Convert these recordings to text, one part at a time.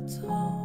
Fuma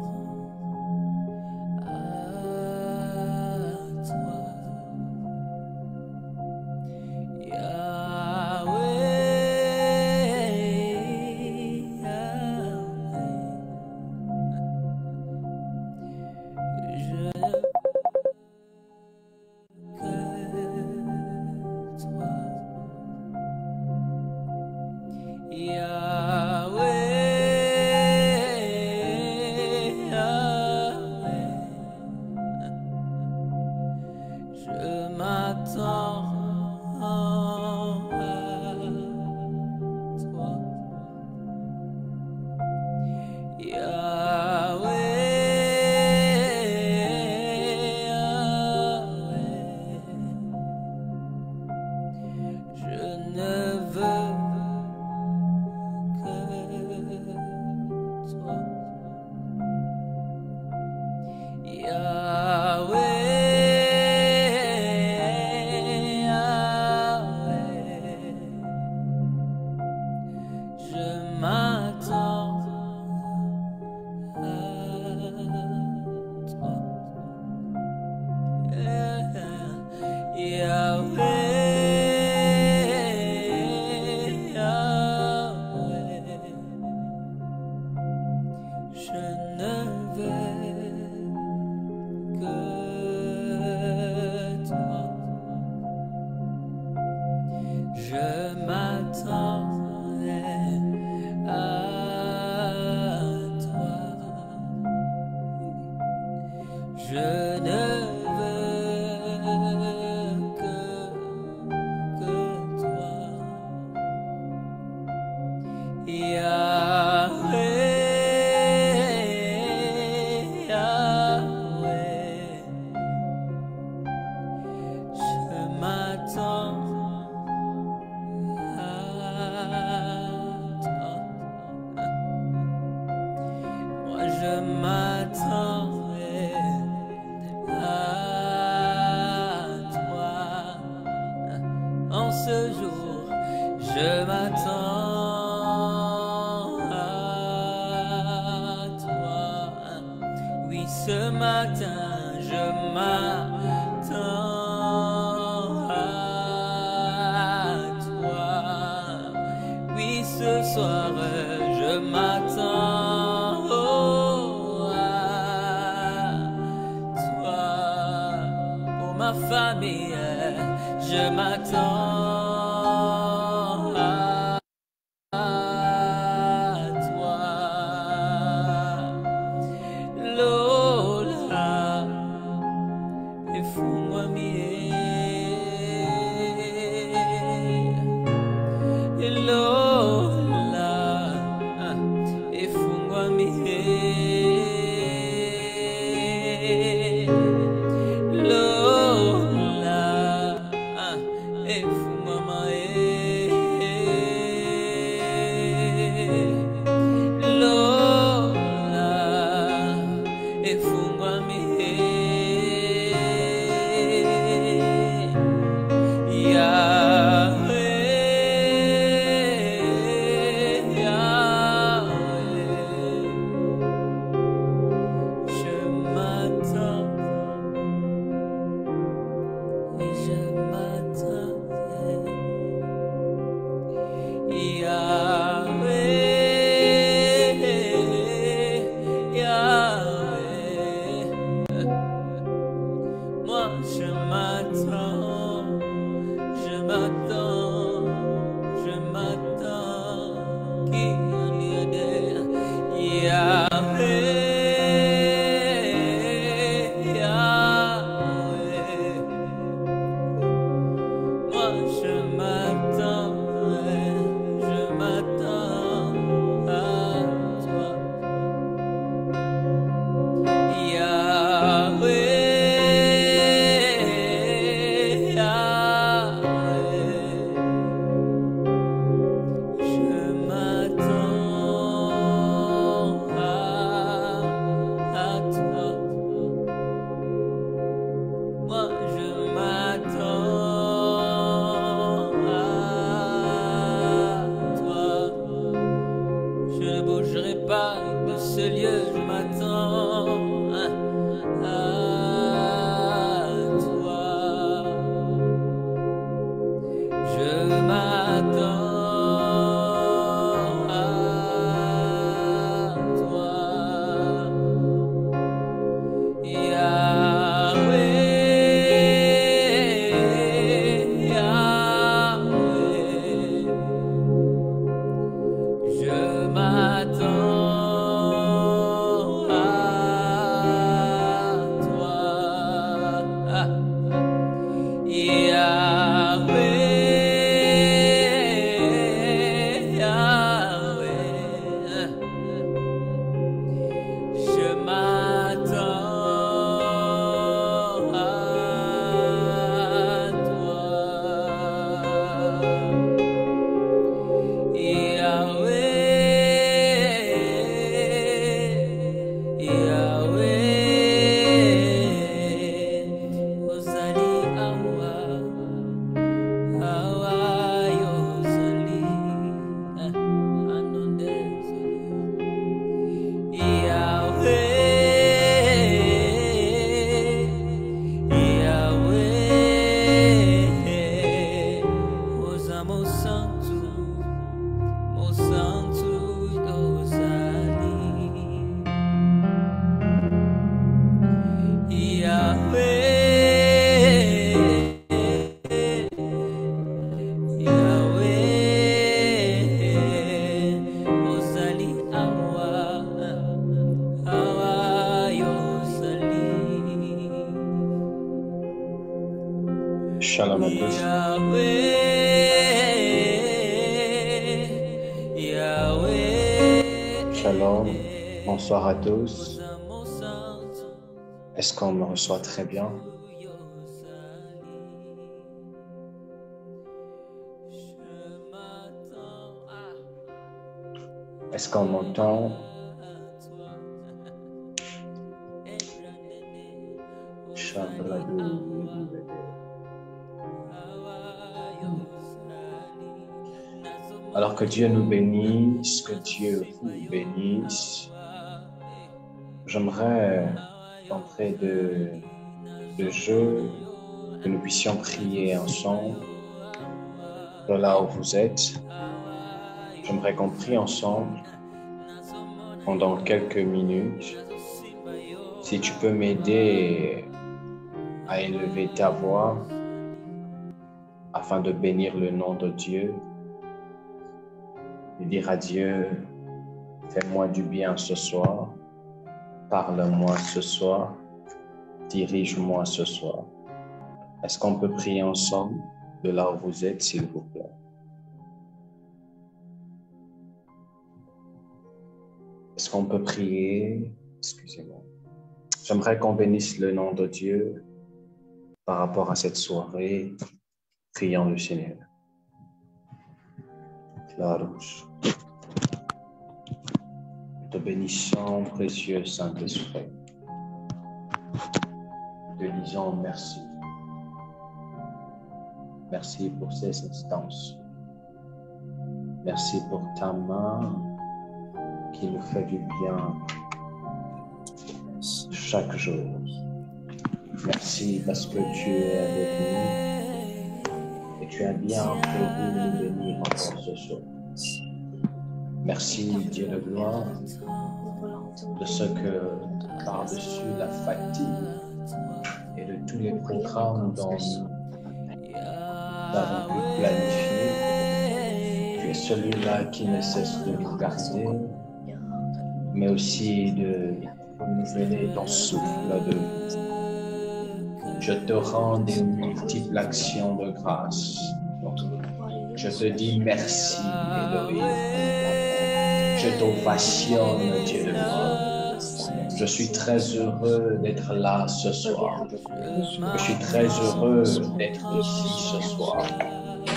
bougerai pas de ce lieu, je m'attends à toi. Je m'attends à toi. Shalom à tous. Shalom, bonsoir à tous. Est-ce qu'on me reçoit très bien? Est-ce qu'on m'entend? Alors que Dieu nous bénisse, que Dieu vous bénisse. J'aimerais, d'entrée de jeu, que nous puissions prier ensemble. De là où vous êtes, j'aimerais qu'on prie ensemble pendant quelques minutes. Si tu peux m'aider à élever ta voix afin de bénir le nom de Dieu et dire à Dieu, fais-moi du bien ce soir, parle-moi ce soir, dirige-moi ce soir. Est-ce qu'on peut prier ensemble de là où vous êtes, s'il vous plaît? Est-ce qu'on peut prier? Excusez-moi. J'aimerais qu'on bénisse le nom de Dieu par rapport à cette soirée. Prions le Seigneur. Clarouche. Nous te bénissons, précieux Saint-Esprit. Nous te disons merci. Merci pour ces instances. Merci pour ta main qui nous fait du bien chaque jour. Merci parce que tu es avec nous et tu as bien prévu nous bénir encore ce soir. Merci Dieu de gloire de ce que par-dessus la fatigue et de tous les programmes dont nous avons pu planifier, tu es celui-là qui ne cesse de nous garder, mais aussi de renouveler ton souffle de vie. Je te rends des multiples actions de grâce. Je te dis merci, Elohim. Je t'ovationne, Dieu de gloire. Je suis très heureux d'être là ce soir. Je suis très heureux d'être ici ce soir.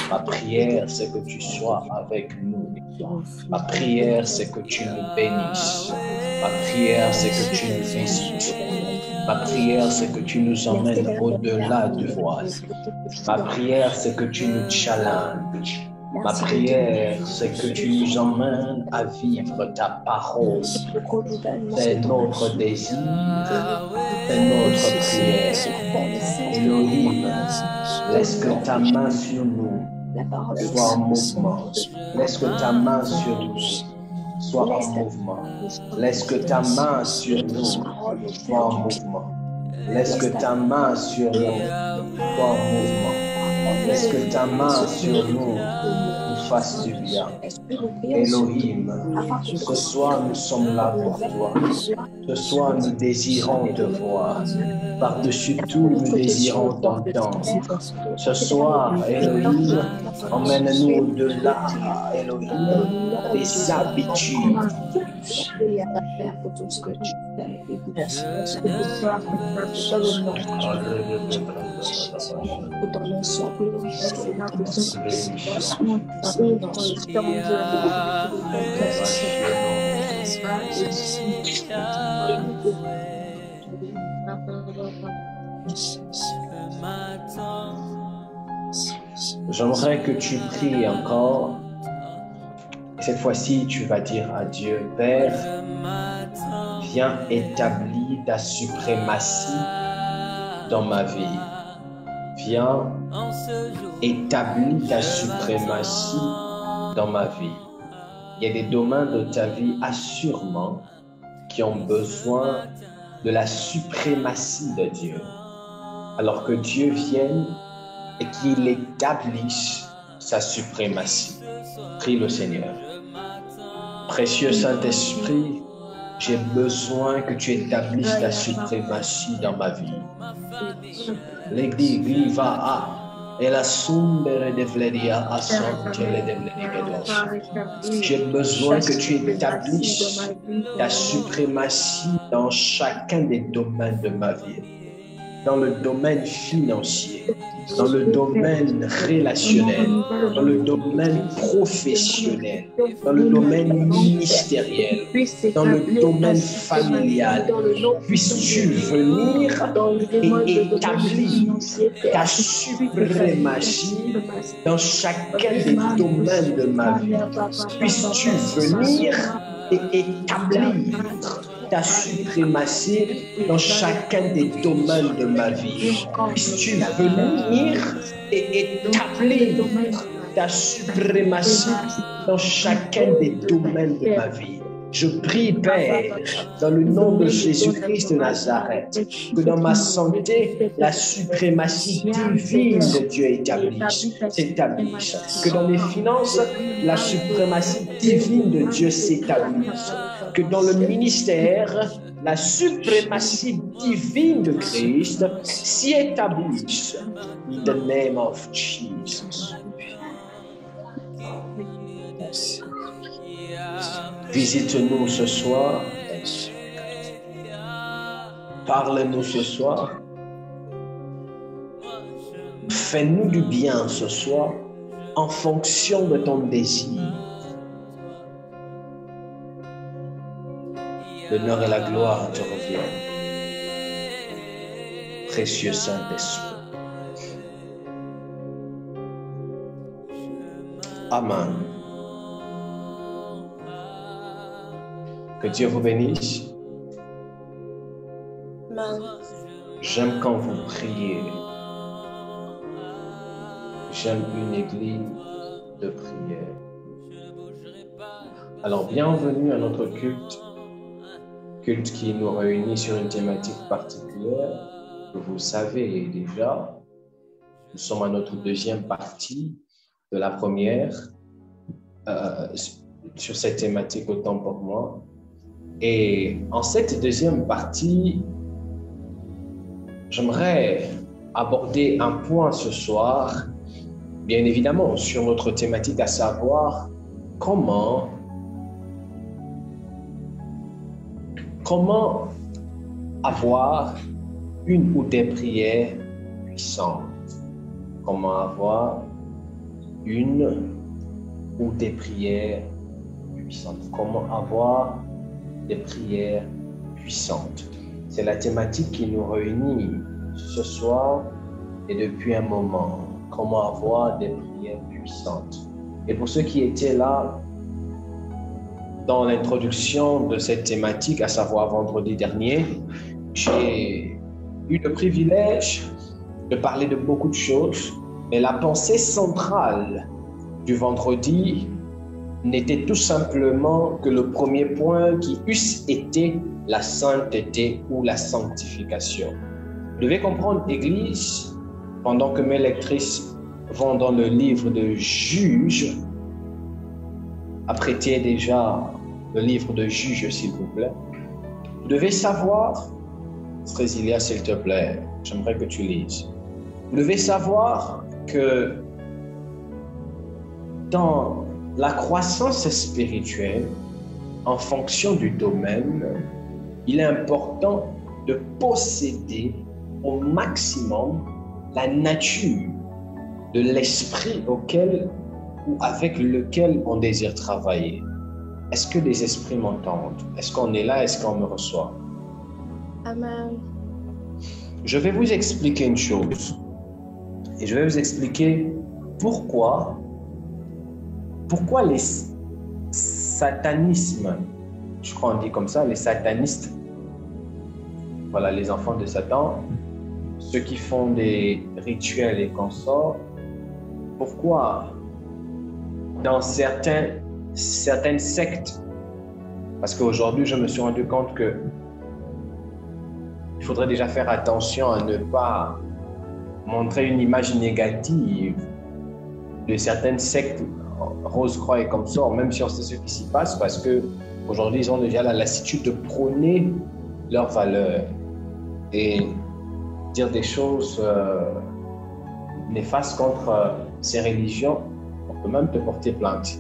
Ma prière, c'est que tu sois avec nous. Ma prière, c'est que tu nous bénisses. Ma prière, c'est que tu nous visites. Ma prière, c'est que tu nous emmènes au-delà du voile. Ma prière, c'est que tu nous challenges. Ma prière, c'est que tu nous emmènes à vivre ta parole. C'est notre désir, c'est notre prière. Elohim, laisse que ta main sur nous soit en mouvement. Laisse que ta main sur nous soit en mouvement. Laisse que ta main sur nous soit en mouvement. Laisse que ta main sur nous soit en mouvement. Laisse que ta main sur nous fasse du bien. Elohim, ce soir nous sommes là pour toi. Ce soir nous désirons te voir. Par-dessus tout, nous désirons t'entendre. Ce soir, Elohim, emmène-nous au-delà, Elohim, des habitudes. J'aimerais que tu pries encore. Cette fois-ci, tu vas dire à Dieu, Père, viens établir ta suprématie dans ma vie. Viens établir ta suprématie dans ma vie. Il y a des domaines de ta vie, assurément, qui ont besoin de la suprématie de Dieu. Alors que Dieu vienne et qu'il établisse sa suprématie. Prie le Seigneur. Précieux Saint-Esprit, j'ai besoin que tu établisses ta suprématie dans ma vie. L'église va à et la sombre de Vleria à j'ai besoin que tu établisses ta suprématie dans chacun des domaines de ma vie. Dans le domaine financier, dans le domaine relationnel, dans le domaine professionnel, dans le domaine ministériel, dans le domaine familial. Puisses-tu venir et établir ta suprématie dans chacun des domaines de ma vie. Puisses-tu venir et établir ta suprématie dans chacun des domaines de ma vie. Puisses-tu venir et établir ta suprématie dans chacun des domaines de ma vie. Je prie, Père, dans le nom de Jésus-Christ de Nazareth, que dans ma santé, la suprématie divine de Dieu s'établisse. Que dans mes finances, la suprématie divine de Dieu s'établisse. Que dans le ministère, la suprématie divine de Christ s'y établisse. In the name of Jesus. Visite-nous ce soir. Parle-nous ce soir. Fais-nous du bien ce soir en fonction de ton désir. L'honneur et la gloire te reviennent. Précieux Saint-Esprit. Amen. Que Dieu vous bénisse. Amen. J'aime quand vous priez. J'aime une église de prière. Alors, bienvenue à notre culte. Culte qui nous réunit sur une thématique particulière que vous savez déjà. Nous sommes à notre deuxième partie de la première sur cette thématique autant pour moi. Et en cette deuxième partie, j'aimerais aborder un point ce soir, bien évidemment, sur notre thématique, à savoir comment avoir une ou des prières puissantes. Comment avoir une ou des prières puissantes. Comment avoir des prières puissantes. C'est la thématique qui nous réunit ce soir et depuis un moment. Comment avoir des prières puissantes. Et pour ceux qui étaient là dans l'introduction de cette thématique, à savoir vendredi dernier, j'ai eu le privilège de parler de beaucoup de choses, mais la pensée centrale du vendredi n'était tout simplement que le premier point qui eusse été la sainteté ou la sanctification. Vous devez comprendre, Église, pendant que mes lectrices vont dans le livre de Juges, apprêtez déjà le livre de Juges, s'il vous plaît. Vous devez savoir, Frésilia, s'il te plaît, j'aimerais que tu lises. Vous devez savoir que dans la croissance spirituelle, en fonction du domaine, il est important de posséder au maximum la nature de l'esprit auquel ou avec lequel on désire travailler. Est-ce que les esprits m'entendent? Est-ce qu'on est là? Est-ce qu'on me reçoit? Amen. Je vais vous expliquer une chose. Et je vais vous expliquer pourquoi les satanismes, je crois on dit comme ça, les satanistes, voilà, les enfants de Satan, ceux qui font des rituels et consorts, pourquoi dans certaines sectes, parce qu'aujourd'hui je me suis rendu compte que il faudrait déjà faire attention à ne pas montrer une image négative de certaines sectes Rose-Croix et consorts, même si on sait ce qui s'y passe, parce qu'aujourd'hui ils ont déjà la lassitude de prôner leurs valeurs et dire des choses néfastes contre ces religions, on peut même te porter plainte.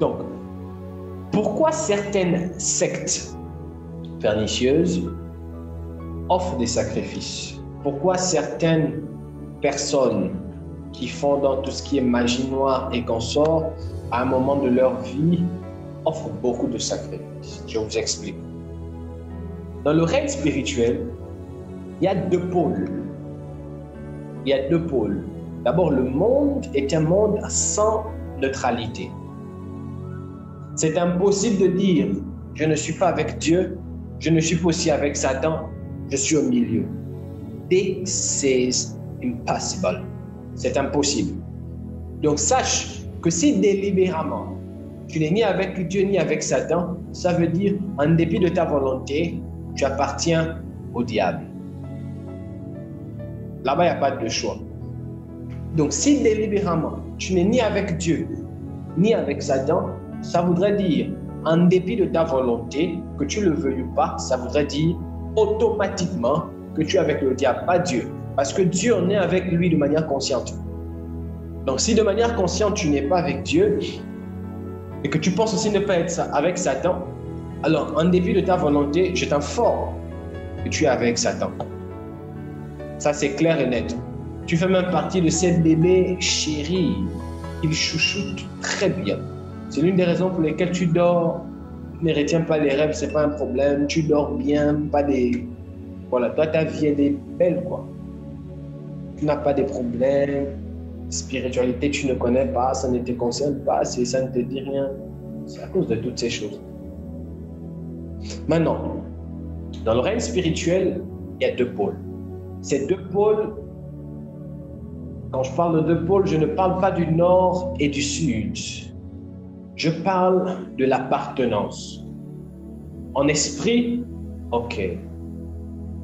Donc, pourquoi certaines sectes pernicieuses offrent des sacrifices? Pourquoi certaines personnes qui font dans tout ce qui est magie noire et consorts, à un moment de leur vie, offrent beaucoup de sacrifices? Je vous explique. Dans le règne spirituel, il y a deux pôles. Il y a deux pôles. D'abord, le monde est un monde sans neutralité. C'est impossible de dire « je ne suis pas avec Dieu, je ne suis pas aussi avec Satan, je suis au milieu ». This is impossible. C'est impossible. Donc sache que si délibérément tu n'es ni avec Dieu ni avec Satan, ça veut dire en dépit de ta volonté, tu appartiens au diable. Là-bas, il n'y a pas de choix. Donc si délibérément tu n'es ni avec Dieu ni avec Satan, ça voudrait dire en dépit de ta volonté, que tu le veuilles ou pas, ça voudrait dire automatiquement que tu es avec le diable, pas Dieu. Parce que Dieu, on est avec lui de manière consciente. Donc si de manière consciente, tu n'es pas avec Dieu et que tu penses aussi ne pas être avec Satan, alors en dépit de ta volonté, je t'informe que tu es avec Satan. Ça, c'est clair et net. Tu fais même partie de ces bébés chéris qu'il chouchoute très bien. C'est l'une des raisons pour lesquelles tu dors, tu ne retiens pas les rêves, c'est pas un problème, tu dors bien, pas des... Voilà, toi, ta vie, elle est belle, quoi. Tu n'as pas de problèmes, spiritualité, tu ne connais pas, ça ne te concerne pas, ça ne te dit rien. C'est à cause de toutes ces choses. Maintenant, dans le règne spirituel, il y a deux pôles. Ces deux pôles, quand je parle de deux pôles, je ne parle pas du nord et du sud. Je parle de l'appartenance. En esprit, ok.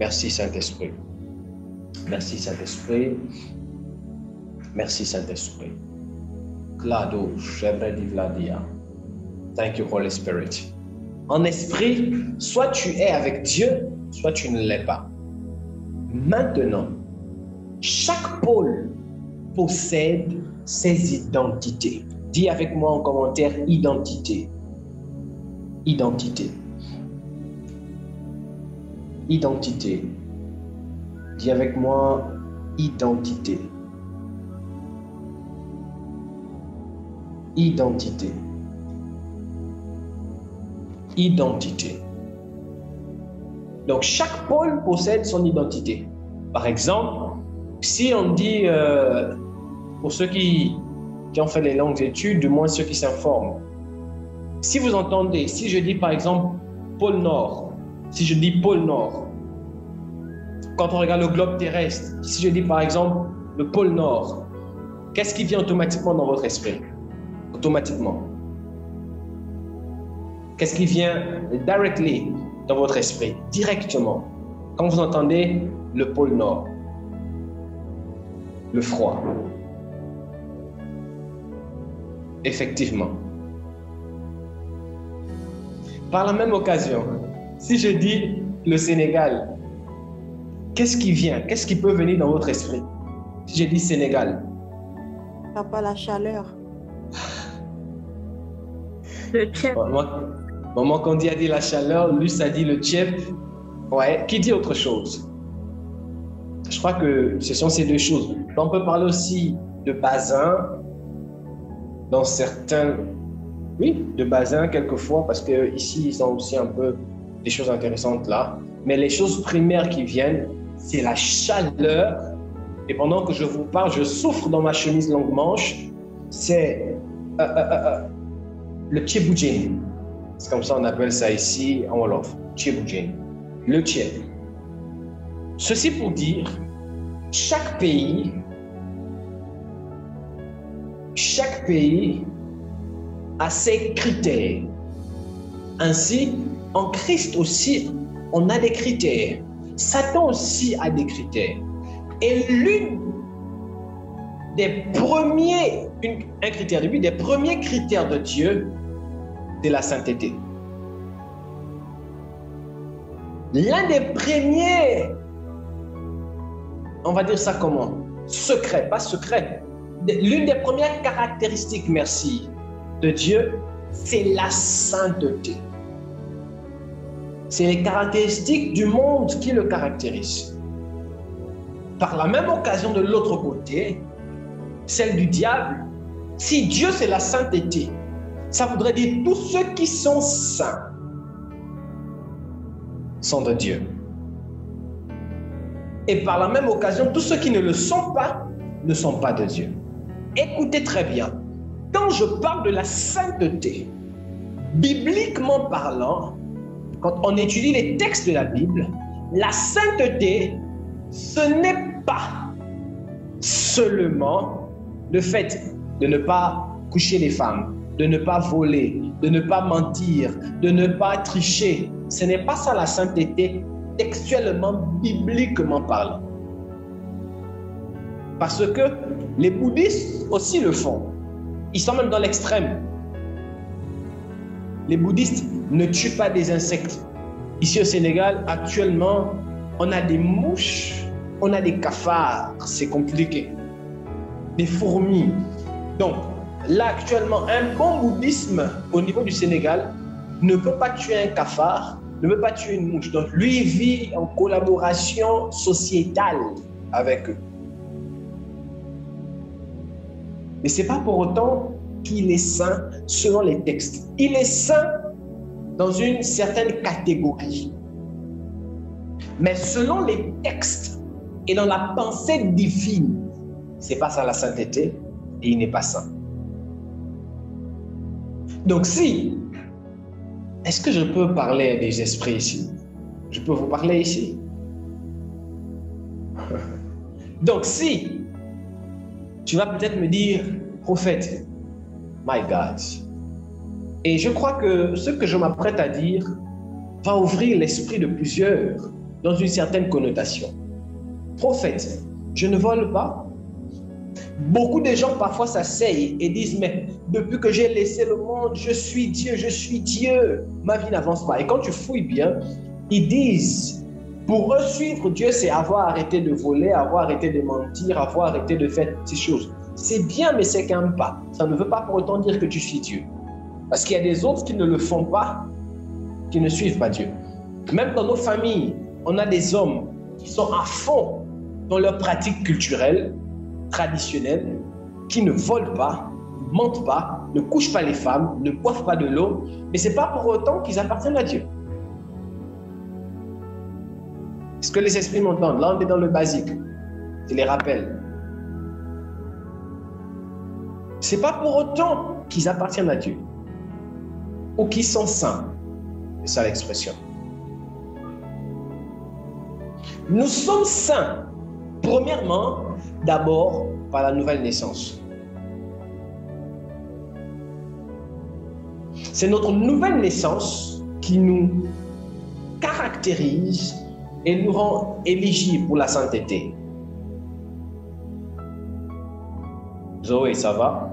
Merci Saint-Esprit. Merci Saint-Esprit. Merci Saint-Esprit. Clado, Shebredi Vladia. Thank you, Holy Spirit. En esprit, soit tu es avec Dieu, soit tu ne l'es pas. Maintenant, chaque pôle possède ses identités. Dis avec moi en commentaire identité. Identité. Identité. Dis avec moi identité. Identité. Identité. Donc chaque pôle possède son identité. Par exemple, si on dit, pour ceux qui qui ont fait les longues études, du moins ceux qui s'informent. Si vous entendez, si je dis par exemple pôle Nord, si je dis pôle Nord, quand on regarde le globe terrestre, si je dis par exemple le pôle Nord, qu'est-ce qui vient automatiquement dans votre esprit? Automatiquement. Qu'est-ce qui vient directly dans votre esprit? Directement. Quand vous entendez le pôle Nord, le froid. Effectivement. Par la même occasion, si je dis le Sénégal, qu'est-ce qui vient? Qu'est-ce qui peut venir dans votre esprit? Si je dis Sénégal. Papa, la chaleur. Le tchèp. Maman, quand on a dit la chaleur, lui, ça dit le tchèp. Ouais, qui dit autre chose? Je crois que ce sont ces deux choses. On peut parler aussi de basin, dans certains... Oui, de basin quelquefois, parce qu'ici, ils ont aussi un peu des choses intéressantes là. Mais les choses primaires qui viennent, c'est la chaleur. Et pendant que je vous parle, je souffre dans ma chemise longue manche. C'est le tchéboujen. C'est comme ça on appelle ça ici en Wolof. Tchéboujen. Le tchèp. Ceci pour dire, chaque pays a ses critères. Ainsi, en Christ aussi, on a des critères. Satan aussi a des critères. Et un critère de lui, des premiers critères de Dieu, c'est la sainteté. L'un des premiers, on va dire ça comment? Secret, pas secret. L'une des premières caractéristiques, merci, de Dieu, c'est la sainteté. C'est les caractéristiques du monde qui le caractérisent. Par la même occasion, de l'autre côté, celle du diable, si Dieu c'est la sainteté, ça voudrait dire tous ceux qui sont saints sont de Dieu. Et par la même occasion, tous ceux qui ne le sont pas, ne sont pas de Dieu. Écoutez très bien, quand je parle de la sainteté, bibliquement parlant, quand on étudie les textes de la Bible, la sainteté, ce n'est pas seulement le fait de ne pas coucher les femmes, de ne pas voler, de ne pas mentir, de ne pas tricher. Ce n'est pas ça la sainteté, textuellement, bibliquement parlant. Parce que les bouddhistes aussi le font. Ils sont même dans l'extrême. Les bouddhistes ne tuent pas des insectes. Ici au Sénégal, actuellement, on a des mouches, on a des cafards, c'est compliqué. Des fourmis. Donc, là actuellement, un bon bouddhisme au niveau du Sénégal ne peut pas tuer un cafard, ne peut pas tuer une mouche. Donc, lui vit en collaboration sociétale avec eux. Mais ce n'est pas pour autant qu'il est saint selon les textes. Il est saint dans une certaine catégorie. Mais selon les textes et dans la pensée divine, ce n'est pas ça la sainteté et il n'est pas saint. Donc si, est-ce que je peux parler des esprits ici? Je peux vous parler ici? Donc si, tu vas peut-être me dire, prophète, my God. Et je crois que ce que je m'apprête à dire va ouvrir l'esprit de plusieurs dans une certaine connotation. Prophète, je ne vole pas. Beaucoup de gens parfois s'asseyent et disent, mais depuis que j'ai laissé le monde, je suis Dieu, je suis Dieu. Ma vie n'avance pas. Et quand tu fouilles bien, ils disent, pour eux, suivre Dieu, c'est avoir arrêté de voler, avoir arrêté de mentir, avoir arrêté de faire ces choses. C'est bien, mais c'est qu'un pas. Ça ne veut pas pour autant dire que tu suis Dieu. Parce qu'il y a des autres qui ne le font pas, qui ne suivent pas Dieu. Même dans nos familles, on a des hommes qui sont à fond dans leurs pratiques culturelles, traditionnelles, qui ne volent pas, ne mentent pas, ne couchent pas les femmes, ne boivent pas de l'eau, mais ce n'est pas pour autant qu'ils appartiennent à Dieu. Est-ce que les esprits m'entendent? Là, on est dans le basique. Je les rappelle. Ce n'est pas pour autant qu'ils appartiennent à Dieu ou qu'ils sont saints. C'est ça l'expression. Nous sommes saints, premièrement, d'abord par la nouvelle naissance. C'est notre nouvelle naissance qui nous caractérise et nous rend éligibles pour la sainteté. Zoé, ça va?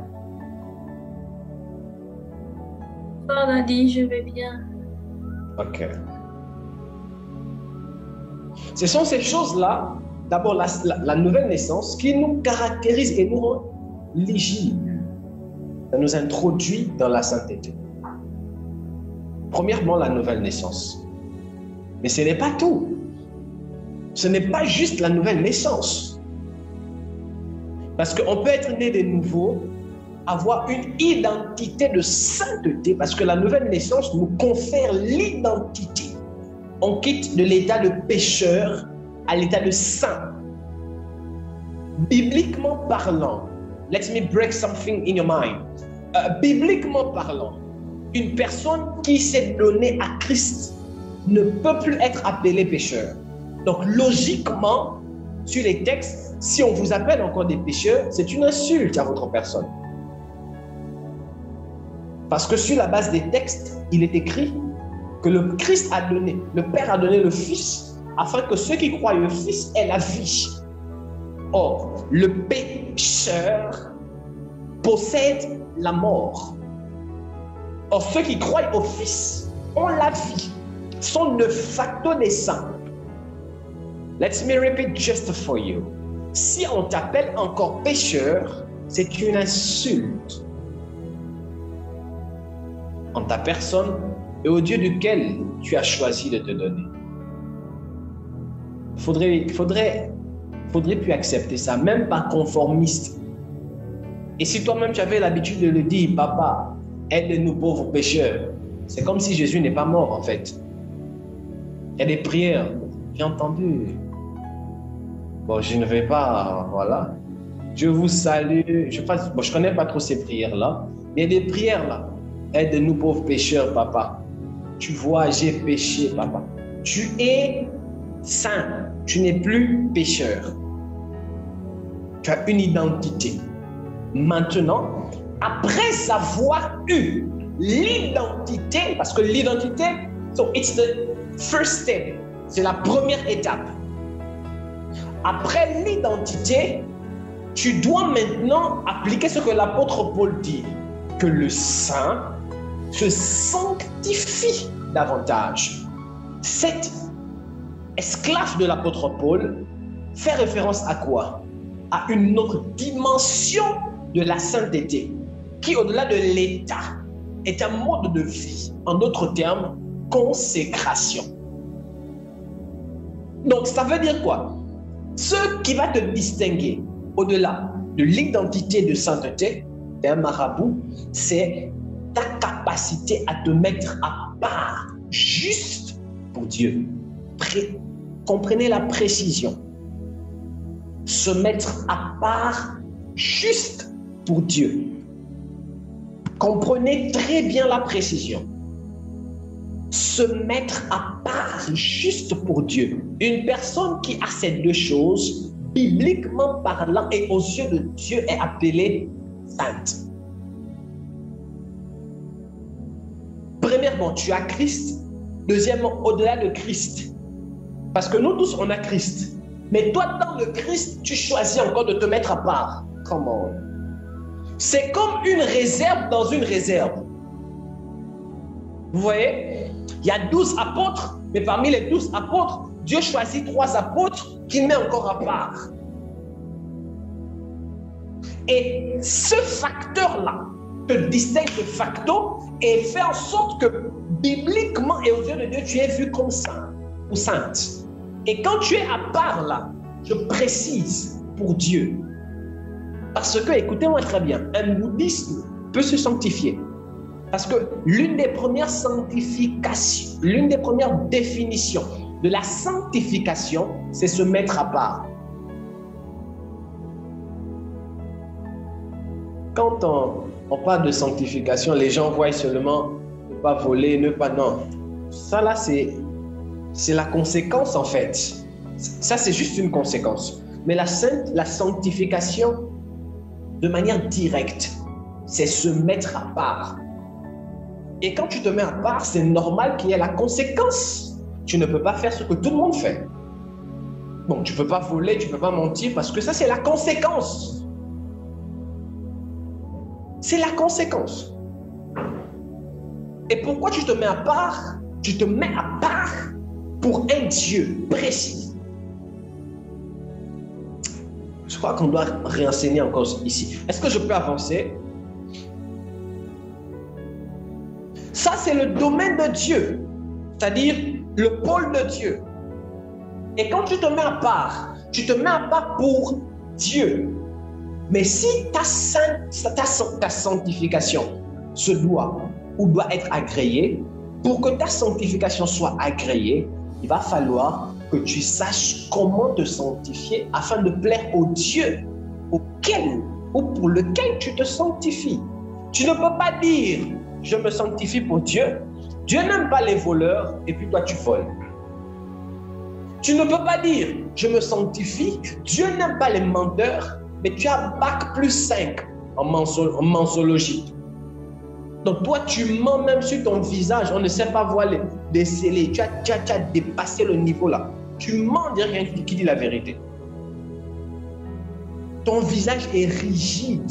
On a dit, je vais bien. Ok. Ce sont ces choses-là, d'abord la nouvelle naissance, qui nous caractérise et nous rend éligibles. Ça nous introduit dans la sainteté. Premièrement, la nouvelle naissance. Mais ce n'est pas tout. Ce n'est pas juste la nouvelle naissance. Parce qu'on peut être né de nouveau, avoir une identité de sainteté, parce que la nouvelle naissance nous confère l'identité. On quitte de l'état de pécheur à l'état de saint. Bibliquement parlant, let me break something in your mind. Bibliquement parlant, une personne qui s'est donnée à Christ ne peut plus être appelée pécheur. Donc logiquement, sur les textes, si on vous appelle encore des pécheurs, c'est une insulte à votre personne. Parce que sur la base des textes, il est écrit que le Christ a donné, le Père a donné le Fils, afin que ceux qui croient au Fils aient la vie. Or, le pécheur possède la mort. Or, ceux qui croient au Fils ont la vie, sont de facto des saints. Let me repeat just for you. Si on t'appelle encore pécheur, c'est une insulte en ta personne et au Dieu duquel tu as choisi de te donner. Faudrait plus accepter ça, même pas conformiste. Et si toi-même tu avais l'habitude de le dire, papa, aide-nous pauvres pécheurs, c'est comme si Jésus n'est pas mort en fait. Il y a des prières, j'ai entendu. Bon, je ne vais pas, voilà. Je vous salue. Je connais pas trop ces prières-là, mais il y a des prières là. Aide-nous pauvres pécheurs, papa. Tu vois, j'ai péché, papa. Tu es saint. Tu n'es plus pécheur. Tu as une identité. Maintenant, après avoir eu l'identité, parce que l'identité, so it's the first step, c'est la première étape. Après l'identité, tu dois maintenant appliquer ce que l'apôtre Paul dit, que le saint se sanctifie davantage. Cet esclave de l'apôtre Paul fait référence à quoi? À une autre dimension de la sainteté, qui au-delà de l'état est un mode de vie, en d'autres termes, consécration. Donc ça veut dire quoi? Ce qui va te distinguer au-delà de l'identité de sainteté d'un marabout, c'est ta capacité à te mettre à part juste pour Dieu. Comprenez la précision. Se mettre à part juste pour Dieu. Comprenez très bien la précision. Se mettre à part juste pour Dieu. Une personne qui a ces deux choses, bibliquement parlant et aux yeux de Dieu, est appelée sainte. Premièrement, tu as Christ. Deuxièmement, au-delà de Christ. Parce que nous tous, on a Christ. Mais toi, dans le Christ, tu choisis encore de te mettre à part. Comment? C'est comme une réserve dans une réserve. Vous voyez? Il y a 12 apôtres, mais parmi les 12 apôtres, Dieu choisit 3 apôtres qu'il met encore à part. Et ce facteur-là te distingue de facto et fait en sorte que bibliquement et aux yeux de Dieu, tu es vu comme saint ou sainte. Et quand tu es à part là, je précise pour Dieu. Parce que, écoutez-moi très bien, un bouddhiste peut se sanctifier. Parce que l'une des premières sanctifications, l'une des premières définitions de la sanctification, c'est se mettre à part. quand on parle de sanctification, les gens voient seulement ne pas voler, ne pas... Non. Ça là, c'est la conséquence en fait. Ça, c'est juste une conséquence. Mais la sanctification, de manière directe, c'est se mettre à part. Et quand tu te mets à part, c'est normal qu'il y ait la conséquence. Tu ne peux pas faire ce que tout le monde fait. Bon, tu ne peux pas voler, tu ne peux pas mentir, parce que ça, c'est la conséquence. C'est la conséquence. Et pourquoi tu te mets à part? Tu te mets à part pour un Dieu précis. Je crois qu'on doit réenseigner encore ici. Est-ce que je peux avancer? Ça, c'est le domaine de Dieu, c'est-à-dire le pôle de Dieu. Et quand tu te mets à part, tu te mets à part pour Dieu. Mais si ta sanctification se doit ou doit être agréée, pour que ta sanctification soit agréée, il va falloir que tu saches comment te sanctifier afin de plaire au Dieu auquel ou pour lequel tu te sanctifies. Tu ne peux pas dire « je me sanctifie pour Dieu ». Dieu n'aime pas les voleurs et puis toi tu voles. Tu ne peux pas dire « je me sanctifie ». Dieu n'aime pas les menteurs, mais tu as bac plus 5 en mensologie. Donc toi, tu mens même sur ton visage, on ne sait pas voir les scellés. Tu as dépassé le niveau là. Tu mens de rien qui dit la vérité. Ton visage est rigide.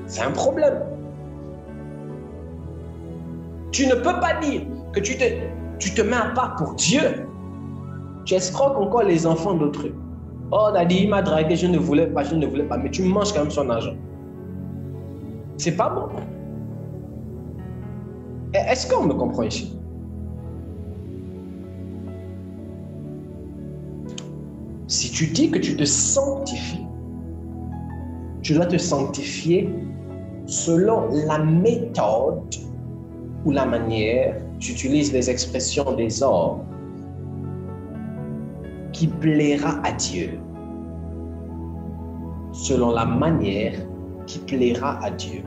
C'est un problème. Tu ne peux pas dire que tu te mets à part pour Dieu. Tu escroques encore les enfants d'autrui. Oh, Daddy, il m'a dragué, je ne voulais pas, mais tu manges quand même son argent. C'est pas bon. Est-ce qu'on me comprend ici? Si tu dis que tu te sanctifies, tu dois te sanctifier selon la méthode ou la manière, j'utilise les expressions des hommes, qui plaira à Dieu. Selon la manière qui plaira à Dieu.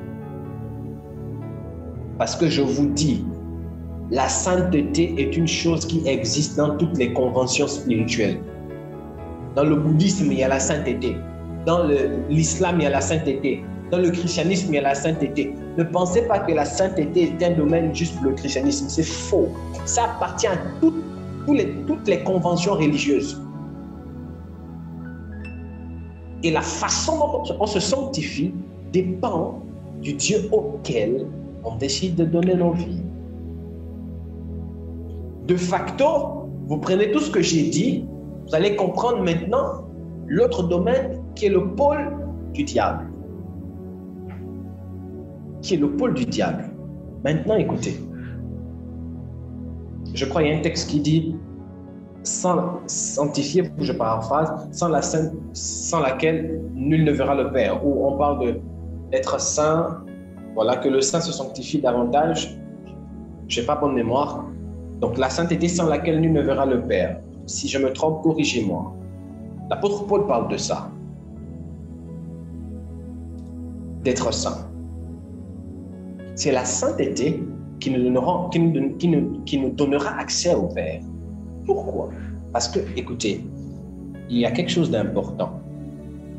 Parce que je vous dis, la sainteté est une chose qui existe dans toutes les conventions spirituelles. Dans le bouddhisme, il y a la sainteté. Dans l'islam, il y a la sainteté. Dans le christianisme, il y a la sainteté. Ne pensez pas que la sainteté est un domaine juste pour le christianisme. C'est faux. Ça appartient à toutes les conventions religieuses. Et la façon dont on se sanctifie dépend du Dieu auquel on décide de donner nos vies. De facto, vous prenez tout ce que j'ai dit, vous allez comprendre maintenant l'autre domaine qui est le pôle du diable. Qui est le pôle du diable. Maintenant, écoutez. Je crois qu'il y a un texte qui dit sans sanctifier, je paraphrase, sans laquelle nul ne verra le Père. Où on parle d'être saint, voilà, que le saint se sanctifie davantage. Je n'ai pas bonne mémoire. Donc la sainteté sans laquelle nul ne verra le Père. Si je me trompe, corrigez-moi. L'apôtre Paul parle de ça. D'être saint. C'est la sainteté qui nous donnera accès au Père. Pourquoi? Parce que, écoutez, il y a quelque chose d'important.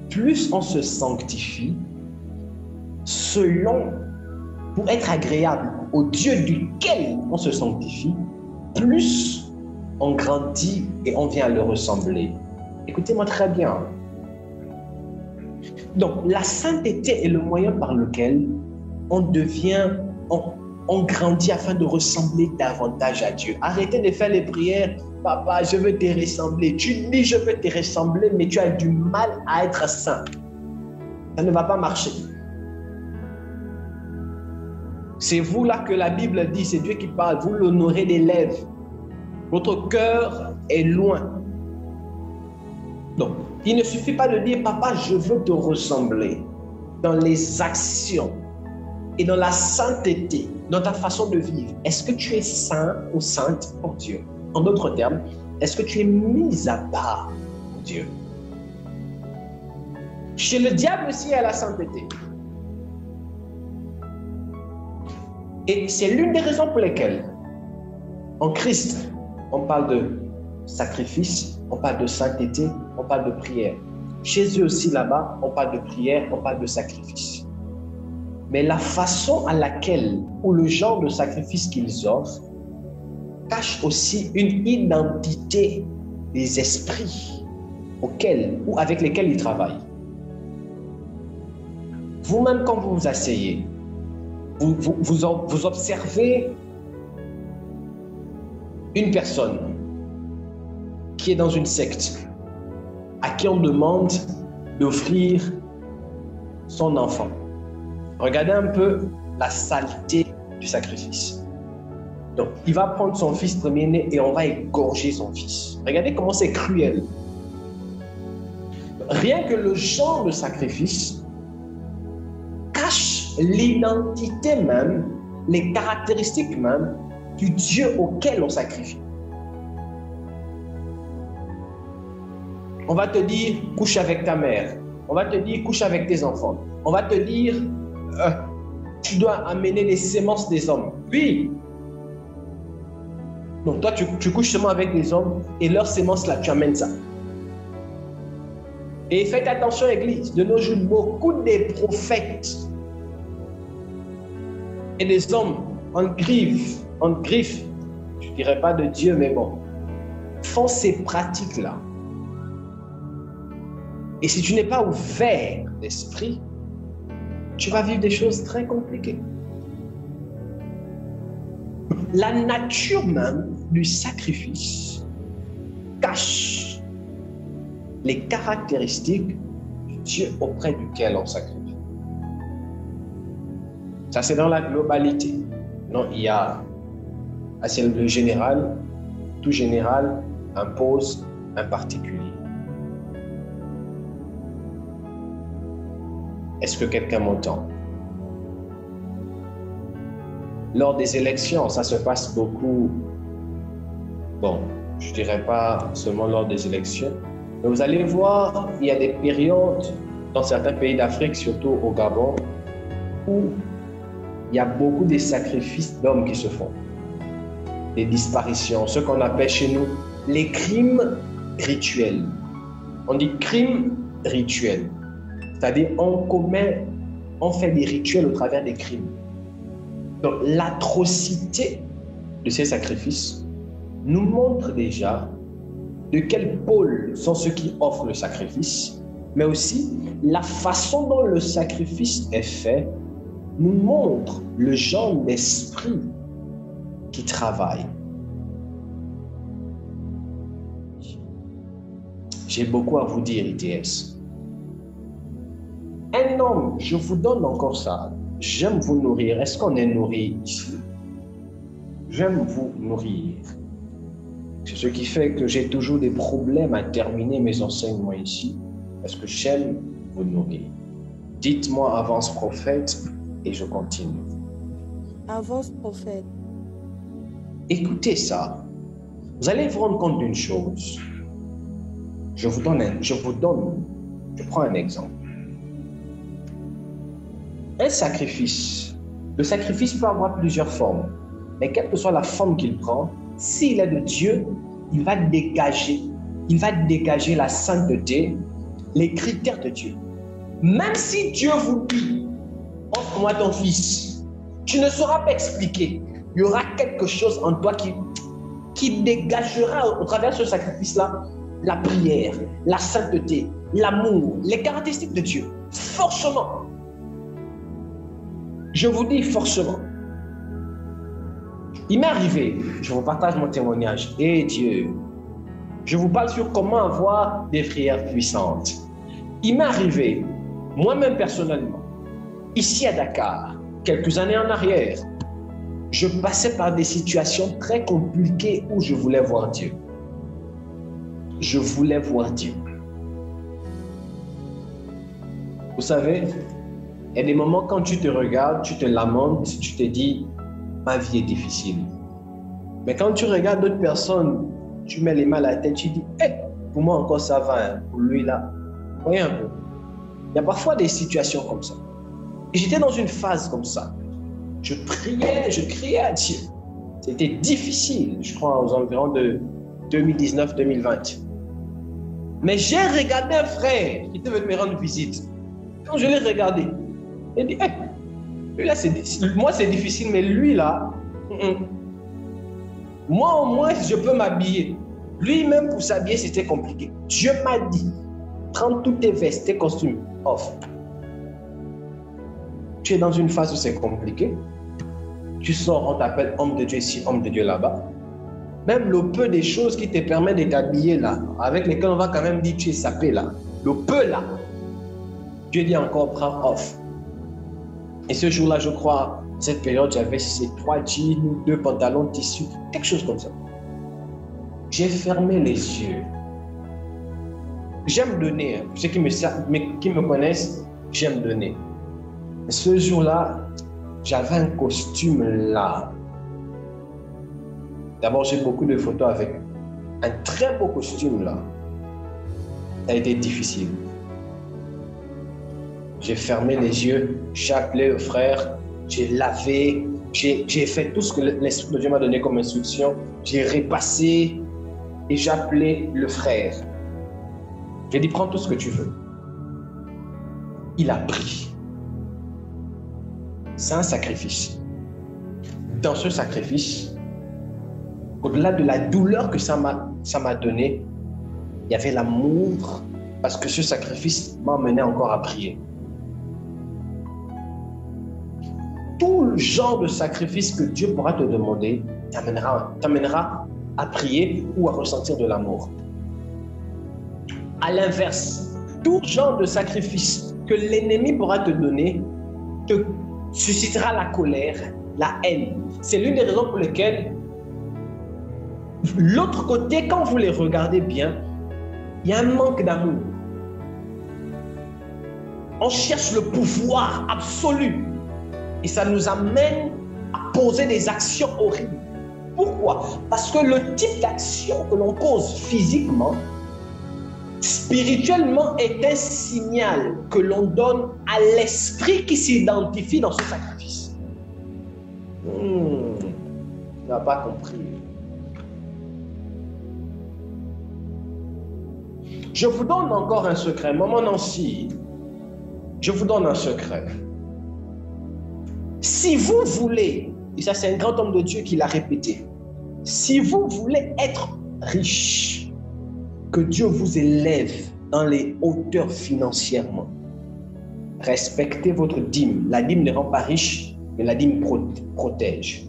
Plus on se sanctifie, pour être agréable au Dieu duquel on se sanctifie, plus on grandit et on vient à le ressembler. Écoutez-moi très bien. Donc, la sainteté est le moyen par lequel on grandit afin de ressembler davantage à Dieu. Arrêtez de faire les prières. Papa, je veux te ressembler. Tu dis je veux te ressembler, mais tu as du mal à être saint. Ça ne va pas marcher. C'est vous là que la Bible dit, c'est Dieu qui parle. Vous l'honorez des lèvres. Votre cœur est loin. Donc, il ne suffit pas de dire, papa, je veux te ressembler dans les actions et dans la sainteté, dans ta façon de vivre. Est-ce que tu es saint ou sainte pour Dieu? En d'autres termes, est-ce que tu es mis à part pour Dieu? Chez le diable aussi, il y a la sainteté. Et c'est l'une des raisons pour lesquelles, en Christ, on parle de sacrifice, on parle de sainteté, on parle de prière. Chez eux aussi, là-bas, on parle de prière, on parle de sacrifice. Mais la façon à laquelle, ou le genre de sacrifice qu'ils offrent, cache aussi une identité des esprits auxquels ou avec lesquels ils travaillent. Vous-même, quand vous vous asseyez, vous observez une personne qui est dans une secte, à qui on demande d'offrir son enfant. Regardez un peu la saleté du sacrifice. Donc, il va prendre son fils premier-né et on va égorger son fils. Regardez comment c'est cruel. Rien que le genre de sacrifice cache l'identité même, les caractéristiques même du Dieu auquel on sacrifie. On va te dire, couche avec ta mère. On va te dire, couche avec tes enfants. On va te dire, tu dois amener les sémences des hommes. Oui. Donc toi, tu couches seulement avec des hommes et leurs sémences là, tu amènes ça. Et faites attention, Église, de nos jours, beaucoup des prophètes et des hommes en griffe, je ne dirais pas de Dieu, mais bon, font ces pratiques-là. Et si tu n'es pas ouvert d'esprit, tu vas vivre des choses très compliquées. La nature même du sacrifice cache les caractéristiques du Dieu auprès duquel on sacrifie. Ça, c'est dans la globalité. Non, il y a, c'est le général, tout général impose un particulier. Est-ce que quelqu'un m'entend? Lors des élections, ça se passe beaucoup. Bon, je ne dirais pas seulement lors des élections, mais vous allez voir, il y a des périodes dans certains pays d'Afrique, surtout au Gabon, où il y a beaucoup de sacrifices d'hommes qui se font. Des disparitions, ce qu'on appelle chez nous les crimes rituels. On dit crimes rituels. C'est-à-dire, on fait des rituels au travers des crimes. Donc, l'atrocité de ces sacrifices nous montre déjà de quel pôle sont ceux qui offrent le sacrifice, mais aussi la façon dont le sacrifice est fait nous montre le genre d'esprit qui travaille. J'ai beaucoup à vous dire, ITS. Un homme, je vous donne encore ça. J'aime vous nourrir. Est-ce qu'on est nourri ici? J'aime vous nourrir. C'est ce qui fait que j'ai toujours des problèmes à terminer mes enseignements ici. Parce que j'aime vous nourrir. Dites-moi avance prophète et je continue. Avance prophète. Écoutez ça. Vous allez vous rendre compte d'une chose. Je prends un exemple. Un sacrifice. Le sacrifice peut avoir plusieurs formes. Mais quelle que soit la forme qu'il prend, s'il est de Dieu, il va dégager la sainteté, les critères de Dieu. Même si Dieu vous dit, offre-moi ton fils, tu ne sauras pas expliquer. Il y aura quelque chose en toi qui dégagera au travers de ce sacrifice-là la prière, la sainteté, l'amour, les caractéristiques de Dieu. Forcément. Je vous dis forcément. Il m'est arrivé, je vous partage mon témoignage. Et Dieu, je vous parle sur comment avoir des prières puissantes. Il m'est arrivé, moi-même personnellement, ici à Dakar, quelques années en arrière, je passais par des situations très compliquées où je voulais voir Dieu. Je voulais voir Dieu. Vous savez, il y a des moments quand tu te regardes, tu te lamentes, tu te dis, ma vie est difficile. Mais quand tu regardes d'autres personnes, tu mets les mains à la tête, tu dis, hey, pour moi encore ça va, hein. Pour lui là. Voyez un peu. Il y a parfois des situations comme ça. Et j'étais dans une phase comme ça. Je priais, je criais à Dieu. C'était difficile, je crois, aux environs de 2019-2020. Mais j'ai regardé un frère qui devait me rendre visite. Quand je l'ai regardé, il dit, hey, lui là, moi c'est difficile, mais lui là, moi au moins je peux m'habiller. Lui-même pour s'habiller, c'était compliqué. Dieu m'a dit, prends toutes tes vestes, tes costumes, off. Tu es dans une phase où c'est compliqué. Tu sors, on t'appelle homme de Dieu ici, homme de Dieu là-bas. Même le peu des choses qui te permettent de t'habiller là, avec lesquelles on va quand même dire tu es sapé là, le peu là, Dieu dit encore prends off. Et ce jour-là, je crois, cette période, j'avais ces 3 jeans, 2 pantalons de tissu, quelque chose comme ça. J'ai fermé les yeux. J'aime donner, ceux qui me connaissent, j'aime donner. Mais ce jour-là, j'avais un costume là. D'abord, j'ai beaucoup de photos avec un très beau costume là. Ça a été difficile. J'ai fermé les yeux, j'ai appelé le frère, j'ai lavé, j'ai fait tout ce que l'Esprit de Dieu m'a donné comme instruction. J'ai repassé et j'ai appelé le frère. J'ai dit, prends tout ce que tu veux. Il a pris. C'est un sacrifice. Dans ce sacrifice, au-delà de la douleur que ça m'a donné, il y avait l'amour, parce que ce sacrifice m'a amené encore à prier. Tout le genre de sacrifice que Dieu pourra te demander t'amènera à prier ou à ressentir de l'amour. À l'inverse, tout genre de sacrifice que l'ennemi pourra te donner te suscitera la colère, la haine. C'est l'une des raisons pour lesquelles l'autre côté, quand vous les regardez bien, il y a un manque d'amour. On cherche le pouvoir absolu et ça nous amène à poser des actions horribles. Pourquoi? Parce que le type d'action que l'on pose physiquement, spirituellement, est un signal que l'on donne à l'esprit qui s'identifie dans ce sacrifice. Tu n'as pas compris. Je vous donne encore un secret. Maman Nancy, je vous donne un secret. Si vous voulez, et ça c'est un grand homme de Dieu qui l'a répété, si vous voulez être riche, que Dieu vous élève dans les hauteurs financièrement, respectez votre dîme. La dîme ne rend pas riche, mais la dîme protège.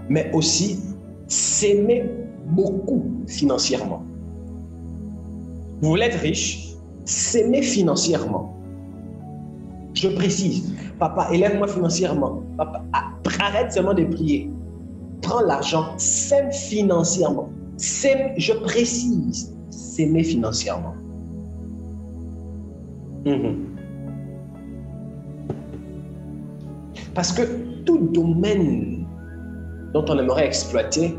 Mais aussi, s'aimer beaucoup financièrement. Vous voulez être riche, s'aimer financièrement. Je précise, papa, élève-moi financièrement. Papa, arrête seulement de prier. Prends l'argent, s'aime financièrement. Je précise, s'aimer financièrement. Parce que tout domaine dont on aimerait exploiter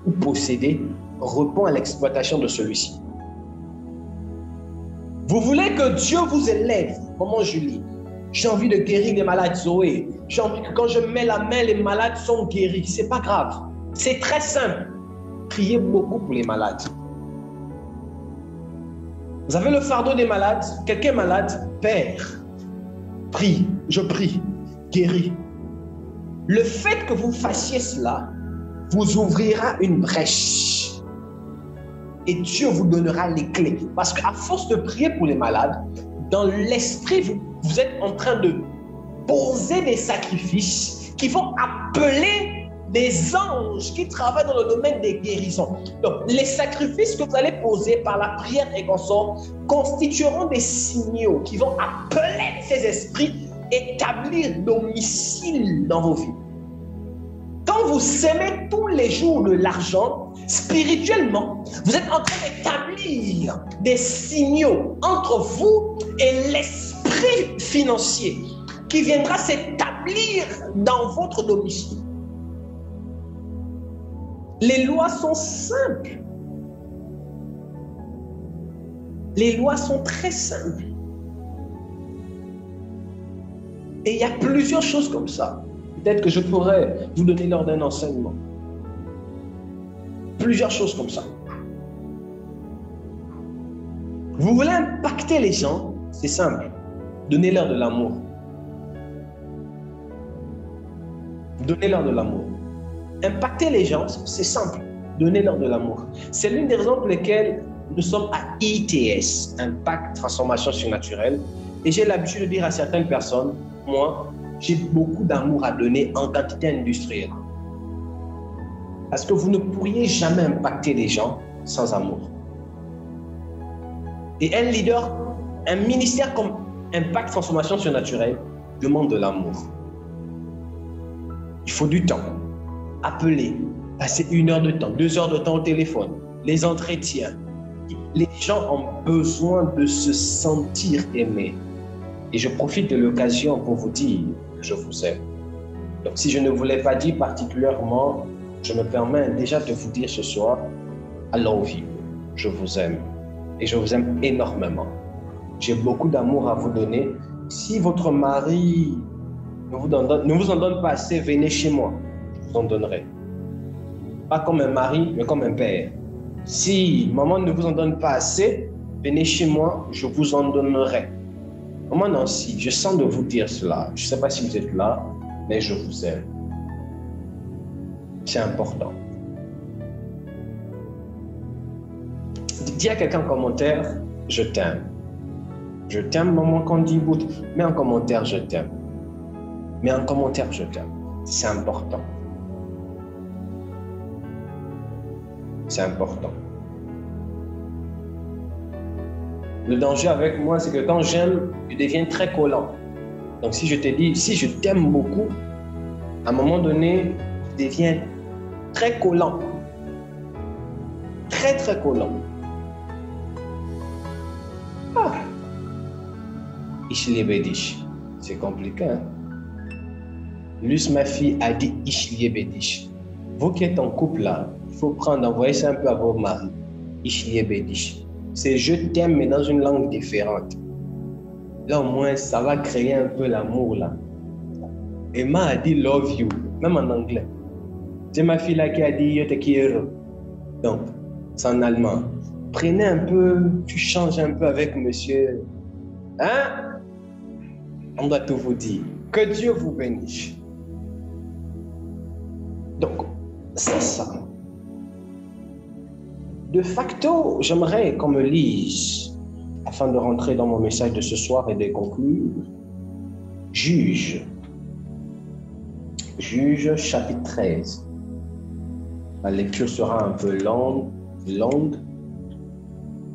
ou posséder répond à l'exploitation de celui-ci. Vous voulez que Dieu vous élève, maman Julie. J'ai envie de guérir les malades, Zoé. J'ai envie que quand je mets la main, les malades sont guéris. C'est pas grave. C'est très simple. Priez beaucoup pour les malades. Vous avez le fardeau des malades. Quelqu'un est malade, Père, prie, je prie, guéris. Le fait que vous fassiez cela vous ouvrira une brèche. Et Dieu vous donnera les clés. Parce qu'à force de prier pour les malades, dans l'esprit, vous êtes en train de poser des sacrifices qui vont appeler des anges qui travaillent dans le domaine des guérisons. Donc, les sacrifices que vous allez poser par la prière et consort constitueront des signaux qui vont appeler ces esprits, établir domicile dans vos vies. Quand vous s'aimez tous les jours de l'argent, spirituellement, vous êtes en train d'établir des signaux entre vous et l'esprit financier qui viendra s'établir dans votre domicile. Les lois sont simples. Les lois sont très simples. Et il y a plusieurs choses comme ça. Peut-être que je pourrais vous donner lors d'un enseignement. Plusieurs choses comme ça. Vous voulez impacter les gens, c'est simple. Donnez-leur de l'amour. Donnez-leur de l'amour. Impacter les gens, c'est simple. Donnez-leur de l'amour. C'est l'une des raisons pour lesquelles nous sommes à ITS, Impact Transformation Surnaturelle. Et j'ai l'habitude de dire à certaines personnes, moi, j'ai beaucoup d'amour à donner en quantité industrielle. Parce que vous ne pourriez jamais impacter les gens sans amour. Et un leader, un ministère comme Impact Transformation Surnaturelle demande de l'amour. Il faut du temps. Appeler, passer 1 heure de temps, 2 heures de temps au téléphone, les entretiens. Les gens ont besoin de se sentir aimés. Et je profite de l'occasion pour vous dire que je vous aime. Donc si je ne vous l'ai pas dit particulièrement, je me permets déjà de vous dire ce soir, I love you. Je vous aime. Et je vous aime énormément. J'ai beaucoup d'amour à vous donner. Si votre mari ne vous en donne pas assez, venez chez moi. Je vous en donnerai. Pas comme un mari, mais comme un père. Si maman ne vous en donne pas assez, venez chez moi, je vous en donnerai. Maman Nancy, je sens de vous dire cela. Je ne sais pas si vous êtes là, mais je vous aime. C'est important. Dis à quelqu'un en commentaire, je t'aime. Je t'aime, maman Candy Boot. Mets en commentaire, je t'aime. Mets en commentaire, je t'aime. C'est important. C'est important. Le danger avec moi, c'est que quand j'aime, je deviens très collant. Donc si je te dis, si je t'aime beaucoup, à un moment donné, je deviens très collant. Très, très collant. Ah. Ishliyebedish. C'est compliqué, hein? Luce, ma fille, a dit Ishliyebedish. Vous qui êtes en couple là, il faut envoyer ça un peu à vos maris. Ishliyebedish. C'est je t'aime, mais dans une langue différente. Là, au moins, ça va créer un peu l'amour là. Emma a dit love you, même en anglais. C'est ma fille là qui a dit yo te quiero. Donc, c'est en allemand. Prenez un peu, tu changes un peu avec monsieur. Hein? On doit tout vous dire. Que Dieu vous bénisse. Donc, c'est ça. De facto, j'aimerais qu'on me lise, afin de rentrer dans mon message de ce soir et de conclure, Juge. Juge chapitre 13. La lecture sera un peu longue.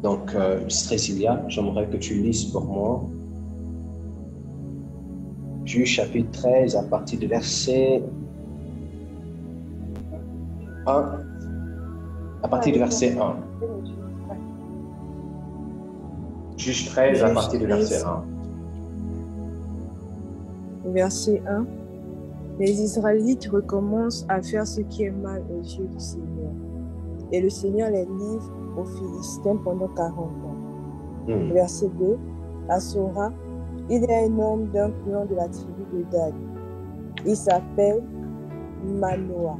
Donc, Cécilia, j'aimerais que tu lises pour moi. Juge chapitre 13 à partir du verset 1. À partir du verset 1. Juge 13 à partir du verset 1. Verset 1. Les Israélites recommencent à faire ce qui est mal aux yeux du Seigneur. Et le Seigneur les livre aux Philistins pendant 40 ans. Verset 2. À Sora, il y a un homme d'un clan de la tribu de Dan. Il s'appelle Manoah.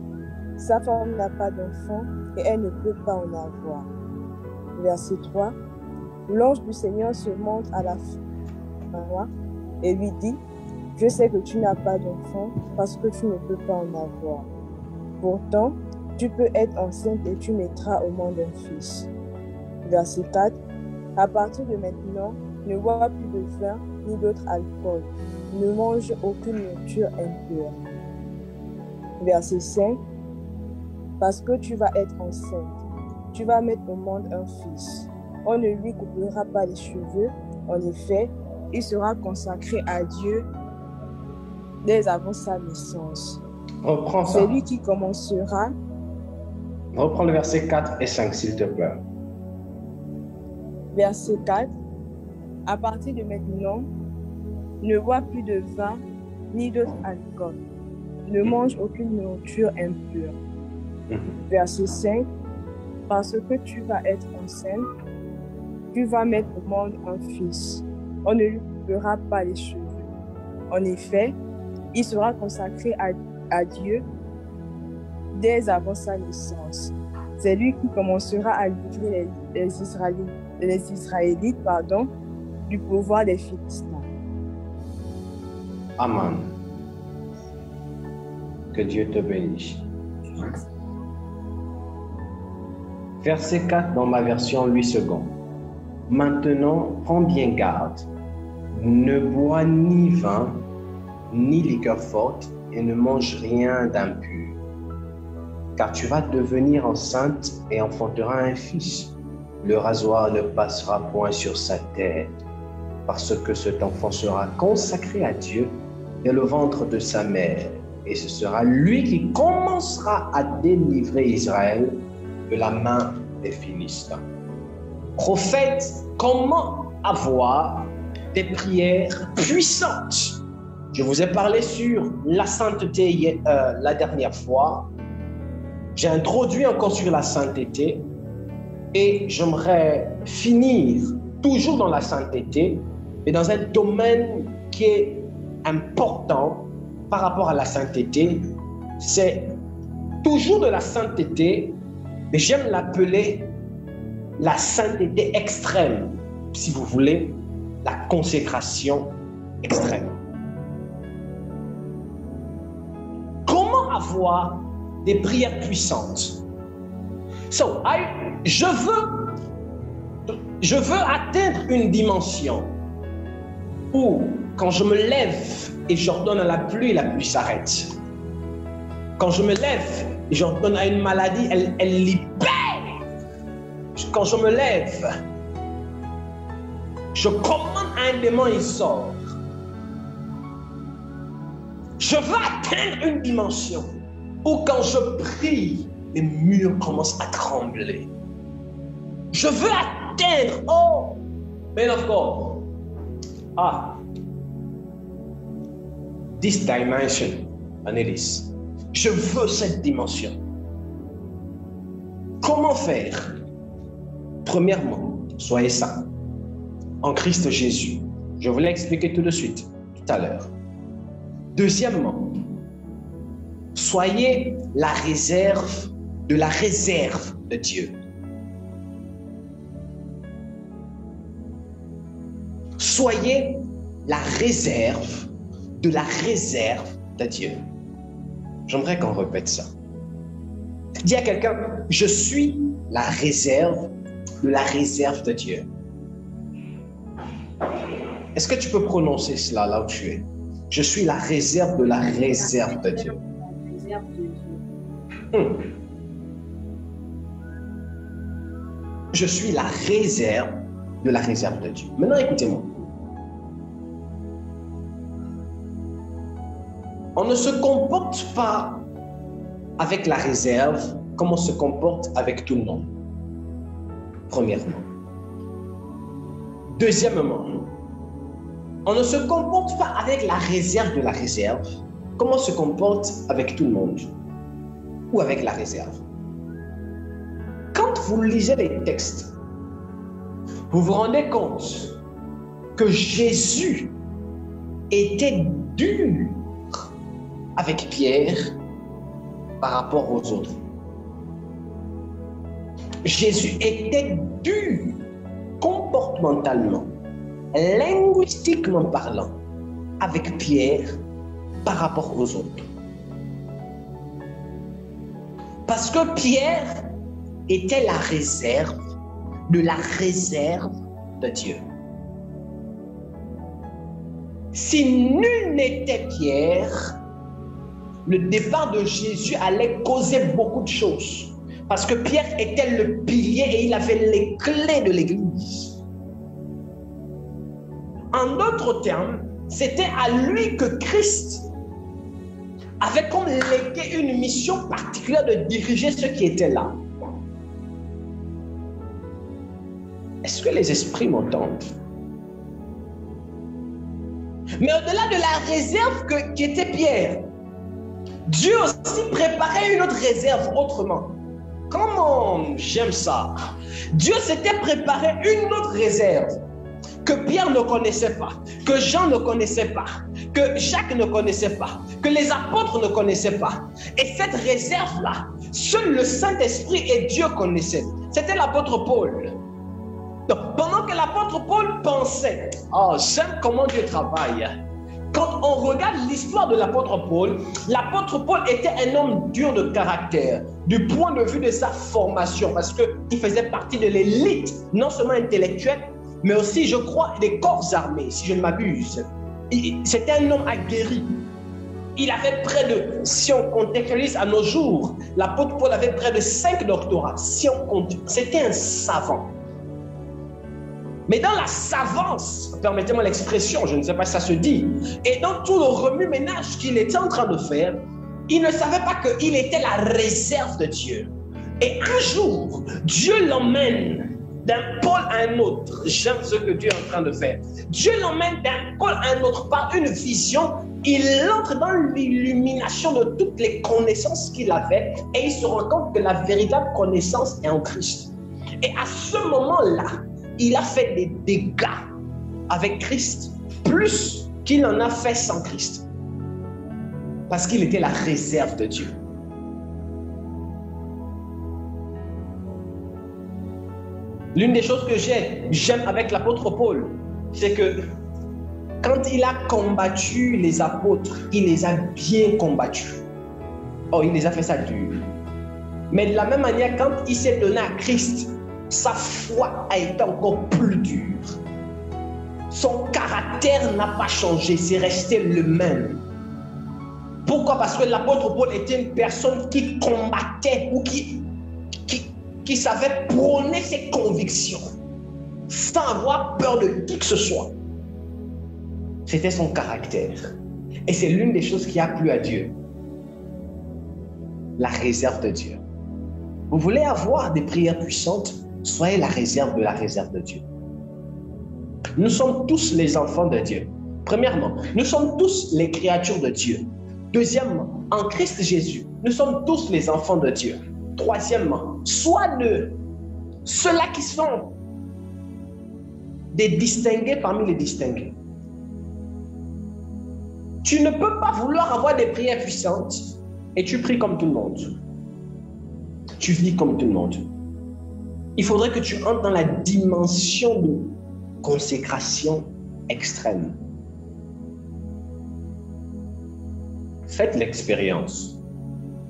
Sa femme n'a pas d'enfant et elle ne peut pas en avoir. Verset 3. L'ange du Seigneur se montre à la femme et lui dit, je sais que tu n'as pas d'enfant parce que tu ne peux pas en avoir. Pourtant, tu peux être enceinte et tu mettras au monde un fils. Verset 4. À partir de maintenant, ne bois plus de vin ni d'autre alcool. Ne mange aucune nourriture impure. Verset 5. Parce que tu vas être enceinte, tu vas mettre au monde un fils. On ne lui coupera pas les cheveux. En effet, il sera consacré à Dieu dès avant sa naissance. Reprends ça. C'est lui qui commencera. Reprends le verset 4 et 5, s'il te plaît. Verset 4. À partir de maintenant, ne bois plus de vin ni d'autre alcool. Ne mange aucune nourriture impure. Verset 5. Parce que tu vas être enceinte, tu vas mettre au monde un fils. On ne lui coupera pas les cheveux. En effet, Il sera consacré à Dieu dès avant sa naissance. C'est lui qui commencera à livrer les Israélites du pouvoir des Philistins. Amen. Que Dieu te bénisse. Verset 4 dans ma version 8 secondes. Maintenant, prends bien garde. Ne bois ni vin, ni liqueur forte, et ne mange rien d'impur. Car tu vas devenir enceinte et enfanteras un fils. Le rasoir ne passera point sur sa tête, parce que cet enfant sera consacré à Dieu dès le ventre de sa mère. Et ce sera lui qui commencera à délivrer Israël de la main des Philistins. Prophète, comment avoir des prières puissantes? Je vous ai parlé sur la sainteté la dernière fois. J'ai introduit encore sur la sainteté et j'aimerais finir toujours dans la sainteté, mais dans un domaine qui est important par rapport à la sainteté. C'est toujours de la sainteté, mais j'aime l'appeler la sainteté extrême, si vous voulez, la consécration extrême. Comment avoir des prières puissantes? Je veux atteindre une dimension où, quand je me lève et j'ordonne à la pluie s'arrête. Quand je me lève et j'ordonne à une maladie, elle libère. Quand je me lève, je commande à un démon, il sort. Je veux atteindre une dimension où quand je prie, les murs commencent à trembler. Je veux atteindre, oh, man of God, this dimension, Annelise. Je veux cette dimension. Comment faire? Premièrement, soyez saints en Christ Jésus. Je vous l'ai expliqué tout de suite, tout à l'heure. Deuxièmement, soyez la réserve de Dieu. Soyez la réserve de Dieu. J'aimerais qu'on répète ça. Dis à quelqu'un, je suis la réserve de Dieu. Est-ce que tu peux prononcer cela là où tu es? Je suis la réserve de Dieu. Je suis la réserve de Dieu. Maintenant, écoutez-moi. On ne se comporte pas avec la réserve comme on se comporte avec tout le monde. Premièrement. Deuxièmement, on ne se comporte pas avec la réserve comme on se comporte avec tout le monde ou avec la réserve. Quand vous lisez les textes, vous vous rendez compte que Jésus était dur avec Pierre par rapport aux autres. Jésus était dur comportementalement, linguistiquement parlant, avec Pierre par rapport aux autres. Parce que Pierre était la réserve de Dieu. Si nul n'était Pierre, le départ de Jésus allait causer beaucoup de choses. Parce que Pierre était le pilier et il avait les clés de l'Église. En d'autres termes, c'était à lui que Christ avait comme légué une mission particulière de diriger ceux qui étaient là. Est-ce que les esprits m'entendent? Mais au-delà de la réserve qui était Pierre, Dieu aussi préparait une autre réserve autrement. Comment j'aime ça! Dieu s'était préparé une autre réserve que Pierre ne connaissait pas, que Jean ne connaissait pas, que Jacques ne connaissait pas, que les apôtres ne connaissaient pas. Et cette réserve-là, seul le Saint-Esprit et Dieu connaissaient. C'était l'apôtre Paul. Donc, pendant que l'apôtre Paul pensait, oh, j'aime comment Dieu travaille. Quand on regarde l'histoire de l'apôtre Paul était un homme dur de caractère, du point de vue de sa formation, parce qu'il faisait partie de l'élite, non seulement intellectuelle, mais aussi, je crois, des corps armés, si je ne m'abuse. C'était un homme aguerri. Il avait près de, si on contextualise à nos jours, l'apôtre Paul avait près de 5 doctorats. Si on compte, c'était un savant. Mais dans la savance, permettez-moi l'expression, je ne sais pas si ça se dit, et dans tout le remue-ménage qu'il était en train de faire, il ne savait pas qu'il était la réserve de Dieu. Et un jour, Dieu l'emmène d'un pôle à un autre. J'aime ce que Dieu est en train de faire. Dieu l'emmène d'un pôle à un autre par une vision. Il entre dans l'illumination de toutes les connaissances qu'il avait et il se rend compte que la véritable connaissance est en Christ. Et à ce moment-là, il a fait des dégâts avec Christ, plus qu'il en a fait sans Christ. Parce qu'il était la réserve de Dieu. L'une des choses que j'aime avec l'apôtre Paul, c'est que quand il a combattu les apôtres, il les a bien combattus. Oh, il les a fait ça dur. Mais de la même manière, quand il s'est donné à Christ, sa foi a été encore plus dure. Son caractère n'a pas changé, c'est resté le même. Pourquoi? Parce que l'apôtre Paul était une personne qui combattait ou qui savait prôner ses convictions sans avoir peur de qui que ce soit. C'était son caractère. Et c'est l'une des choses qui a plu à Dieu. La réserve de Dieu. Vous voulez avoir des prières puissantes? Soyez la réserve de Dieu. Nous sommes tous les enfants de Dieu. Premièrement, nous sommes tous les créatures de Dieu. Deuxièmement, en Christ Jésus, nous sommes tous les enfants de Dieu. Troisièmement, sois de ceux-là qui sont des distingués parmi les distingués. Tu ne peux pas vouloir avoir des prières puissantes et tu pries comme tout le monde. Tu vis comme tout le monde. Il faudrait que tu entres dans la dimension de consécration extrême. Faites l'expérience.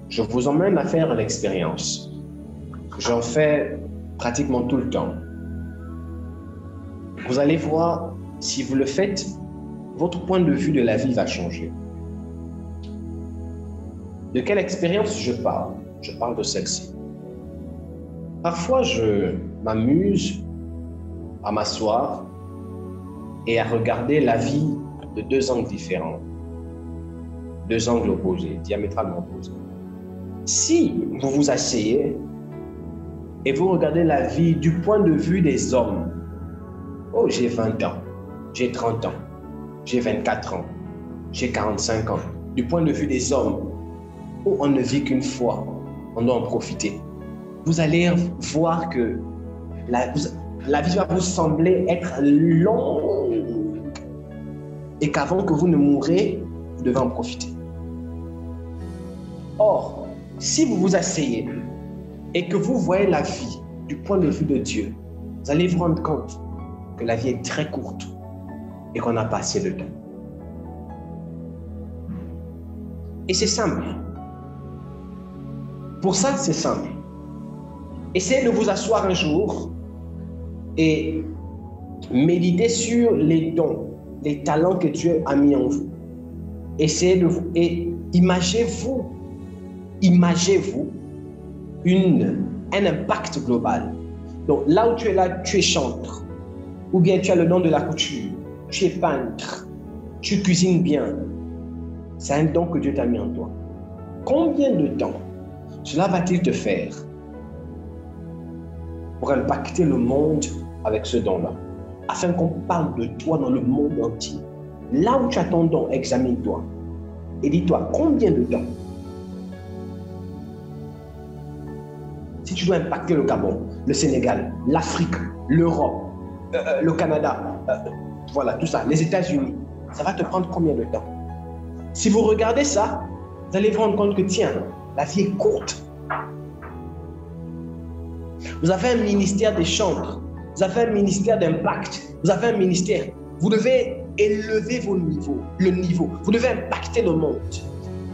Je vous emmène à faire l'expérience. J'en fais pratiquement tout le temps. Vous allez voir, si vous le faites, votre point de vue de la vie va changer. De quelle expérience je parle? Je parle de celle-ci. Parfois, je m'amuse à m'asseoir et à regarder la vie de deux angles différents. Deux angles opposés, diamétralement opposés. Si vous vous asseyez et vous regardez la vie du point de vue des hommes, oh, j'ai 20 ans, j'ai 30 ans, j'ai 24 ans, j'ai 45 ans. Du point de vue des hommes, oh, on ne vit qu'une fois, on doit en profiter. Vous allez voir que la vie va vous sembler être longue et qu'avant que vous ne mourrez, vous devez en profiter. Or, si vous vous asseyez et que vous voyez la vie du point de vue de Dieu, vous allez vous rendre compte que la vie est très courte et qu'on n'a pas assez de temps. Et c'est simple. Pour ça, c'est simple. Essayez de vous asseoir un jour et méditer sur les dons, les talents que Dieu a mis en vous. Essayez de vous... Et imaginez-vous un impact global. Donc là où tu es là, tu es chanteur, ou bien tu as le don de la couture, tu es peintre, tu cuisines bien. C'est un don que Dieu t'a mis en toi. Combien de temps cela va-t-il te faire pour impacter le monde avec ce don-là, afin qu'on parle de toi dans le monde entier? Là où tu as ton don, examine-toi et dis-toi combien de temps. Si tu dois impacter le Gabon, le Sénégal, l'Afrique, l'Europe, le Canada, voilà tout ça, les États-Unis, ça va te prendre combien de temps? Si vous regardez ça, vous allez vous rendre compte que tiens, la vie est courte. Vous avez un ministère des chantres, vous avez un ministère d'impact, vous avez un ministère. Vous devez élever le niveau. Vous devez impacter le monde.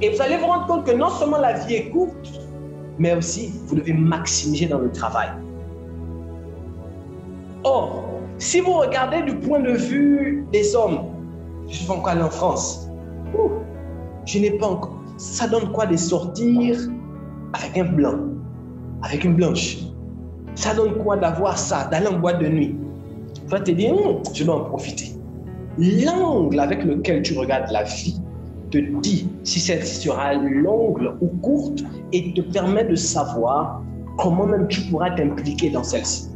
Et vous allez vous rendre compte que non seulement la vie est courte, mais aussi vous devez maximiser dans le travail. Or, si vous regardez du point de vue des hommes, je suis encore allé en France. Je n'ai pas encore. Ça donne quoi de sortir avec un blanc, avec une blanche? Ça donne quoi d'avoir ça, d'aller en boîte de nuit? Tu vas te dire, je dois en profiter. L'angle avec lequel tu regardes la vie te dit si celle-ci sera longue ou courte et te permet de savoir comment même tu pourras t'impliquer dans celle-ci.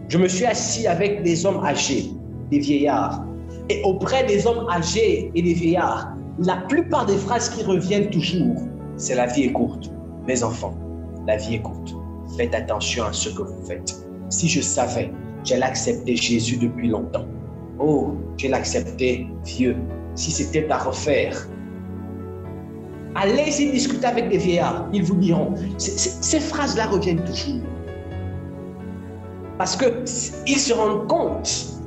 Je me suis assis avec des hommes âgés, des vieillards. Et auprès des hommes âgés et des vieillards, la plupart des phrases qui reviennent toujours, c'est la vie est courte. Mes enfants, la vie est courte. Faites attention à ce que vous faites. Si je savais, j'allais accepter Jésus depuis longtemps. Oh, je l'acceptais vieux. Si c'était à refaire. Allez-y discuter avec des vieillards. Ils vous diront. Ces phrases-là reviennent toujours. Parce qu'ils se rendent compte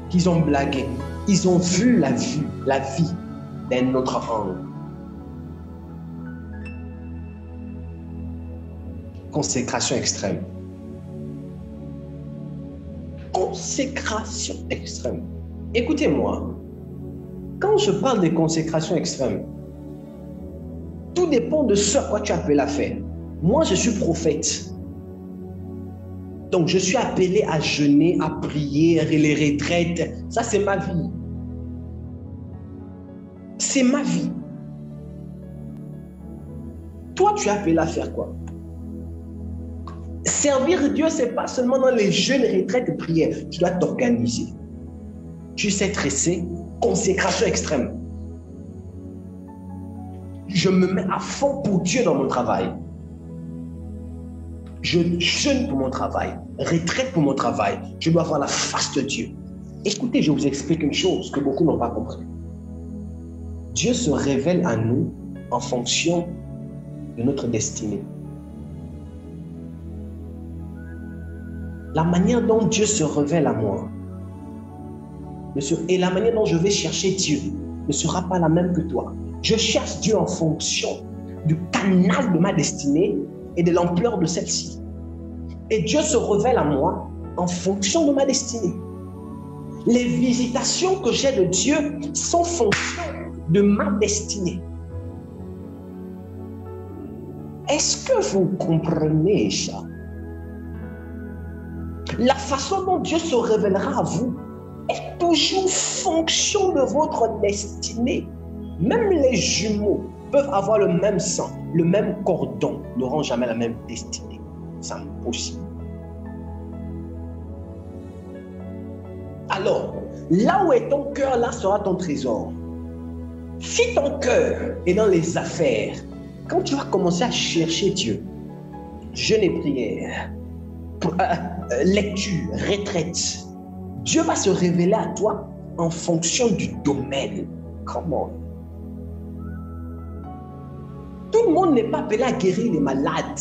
qu'ils ont blagué. Ils ont vu la vie d'un autre angle. Consécration extrême. Consécration extrême. Écoutez-moi, quand je parle de consécration extrême, tout dépend de ce à quoi tu es appelé à faire. Moi, je suis prophète. Donc, je suis appelé à jeûner, à prier, et les retraites. Ça, c'est ma vie. C'est ma vie. Toi, tu es appelé à faire quoi? Servir Dieu, ce n'est pas seulement dans les jeûnes, retraites et prières. Tu dois t'organiser. Tu sais tresser, consécration extrême. Je me mets à fond pour Dieu dans mon travail. Je jeûne pour mon travail, retraite pour mon travail. Je dois avoir la face de Dieu. Écoutez, je vous explique une chose que beaucoup n'ont pas compris. Dieu se révèle à nous en fonction de notre destinée. La manière dont Dieu se révèle à moi et la manière dont je vais chercher Dieu ne sera pas la même que toi. Je cherche Dieu en fonction du canal de ma destinée et de l'ampleur de celle-ci. Et Dieu se révèle à moi en fonction de ma destinée. Les visitations que j'ai de Dieu sont en fonction de ma destinée. Est-ce que vous comprenez ça? La façon dont Dieu se révélera à vous est toujours fonction de votre destinée. Même les jumeaux peuvent avoir le même sang, le même cordon, n'auront jamais la même destinée. C'est impossible. Alors, là où est ton cœur, là sera ton trésor. Si ton cœur est dans les affaires, quand tu vas commencer à chercher Dieu, jeûne et prière, lecture, retraite, Dieu va se révéler à toi en fonction du domaine. Comment? Tout le monde n'est pas appelé à guérir les malades.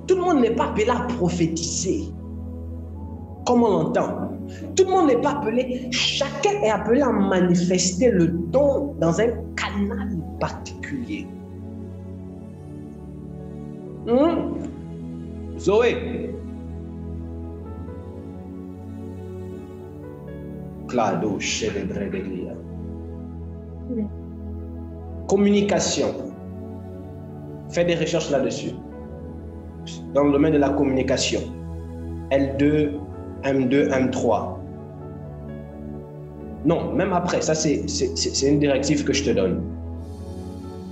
Tout le monde n'est pas appelé à prophétiser. Comme on l'entend. Tout le monde n'est pas appelé. Chacun est appelé à manifester le don dans un canal particulier. Zoé. Clado, Chélébré. Communication. Fais des recherches là-dessus. Dans le domaine de la communication. L2, M2, M3. Non, même après, ça c'est une directive que je te donne.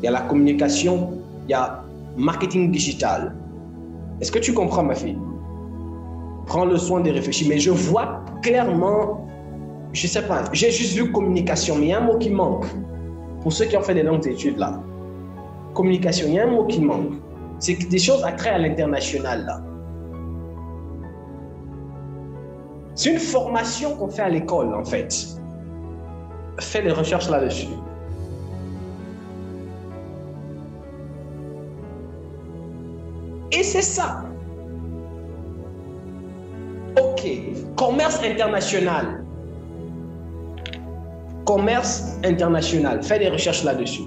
Il y a la communication, il y a marketing digital. Est-ce que tu comprends, ma fille? Prends le soin de réfléchir. Mais je vois clairement, je ne sais pas, j'ai juste vu communication, mais il y a un mot qui manque. Pour ceux qui ont fait des longues études là. Communication, il y a un mot qui manque. C'est des choses à créer à l'international là. C'est une formation qu'on fait à l'école, en fait. Fais des recherches là-dessus. Et c'est ça. Ok, commerce international. Commerce international. Fais des recherches là-dessus.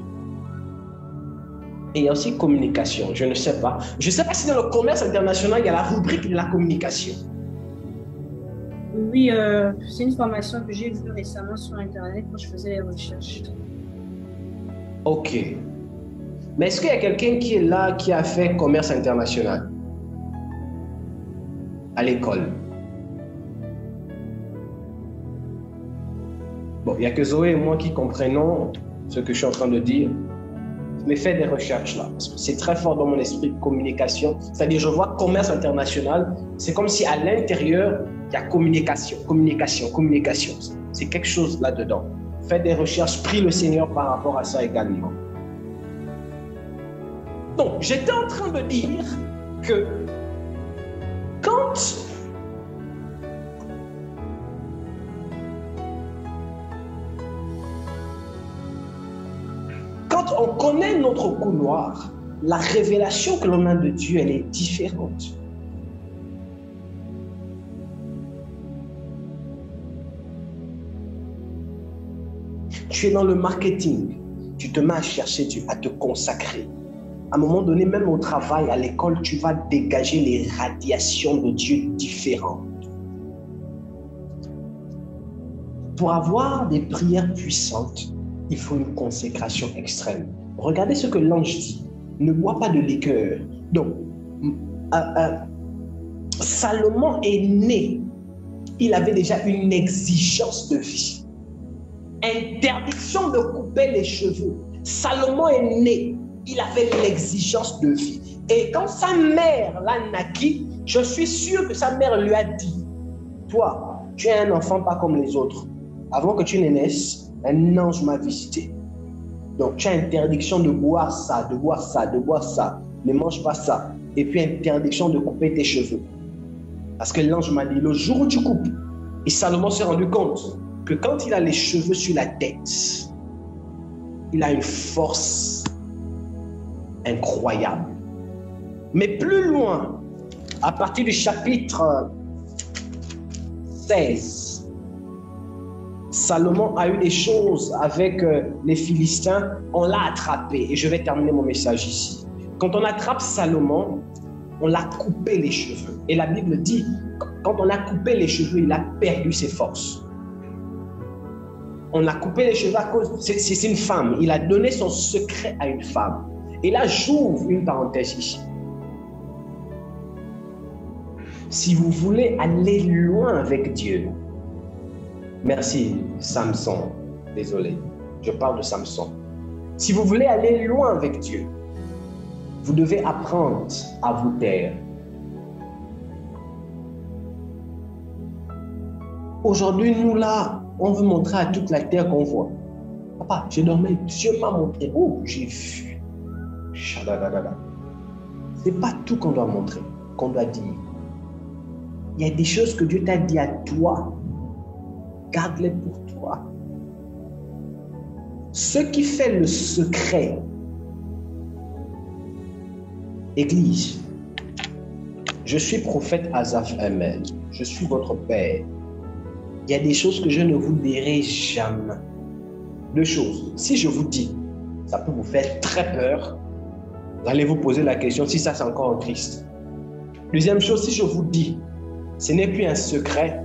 Et il y a aussi communication. Je ne sais pas. Je ne sais pas si dans le commerce international, il y a la rubrique de la communication. Oui, c'est une formation que j'ai vue récemment sur Internet quand je faisais les recherches. Ok. Mais est-ce qu'il y a quelqu'un qui est là, qui a fait commerce international à l'école? Bon, il n'y a que Zoé et moi qui comprenons ce que je suis en train de dire. Mais fais des recherches là. C'est très fort dans mon esprit de communication. C'est-à-dire, je vois commerce international. C'est comme si à l'intérieur, il y a communication, communication, communication. C'est quelque chose là-dedans. Fais des recherches, prie le Seigneur par rapport à ça également. Donc, j'étais en train de dire que quand on connaît notre couloir, la révélation que l'on a de Dieu, elle est différente. Tu es dans le marketing, tu te mets à chercher Dieu, à te consacrer. À un moment donné, même au travail, à l'école, tu vas dégager les radiations de Dieu différentes. Pour avoir des prières puissantes, il faut une consécration extrême. Regardez ce que l'ange dit. Ne bois pas de liqueur. Donc, Salomon est né. Il avait déjà une exigence de vie. Interdiction de couper les cheveux. Salomon est né. Il avait l'exigence de vie. Et quand sa mère l'a naquit, je suis sûr que sa mère lui a dit, toi, tu es un enfant pas comme les autres. Avant que tu ne naisses, un ange m'a visité. Donc, tu as interdiction de boire ça, de boire ça, de boire ça. Ne mange pas ça. Et puis, interdiction de couper tes cheveux. Parce que l'ange m'a dit, le jour où tu coupes, et Salomon s'est rendu compte que quand il a les cheveux sur la tête, il a une force incroyable. Mais plus loin, à partir du chapitre 16, Salomon a eu des choses avec les Philistins, on l'a attrapé. Et je vais terminer mon message ici. Quand on attrape Salomon, on l'a coupé les cheveux. Et la Bible dit, quand on a coupé les cheveux, il a perdu ses forces. On a coupé les cheveux à cause, c'est une femme. Il a donné son secret à une femme. Et là, j'ouvre une parenthèse ici. Si vous voulez aller loin avec Dieu, merci Samson, désolé, je parle de Samson. Si vous voulez aller loin avec Dieu, vous devez apprendre à vous taire. Aujourd'hui, nous là, on veut montrer à toute la terre qu'on voit. Papa, je dormais, Dieu m'a montré. Oh, j'ai vu. C'est pas tout qu'on doit montrer, qu'on doit dire. Il y a des choses que Dieu t'a dit à toi. Garde-les pour toi. Ce qui fait le secret, Église, je suis prophète Asaph Hermel, je suis votre père. Il y a des choses que je ne vous dirai jamais. Deux choses. Si je vous dis, ça peut vous faire très peur. Vous allez vous poser la question si ça c'est encore en Christ. Deuxième chose, si je vous dis, ce n'est plus un secret.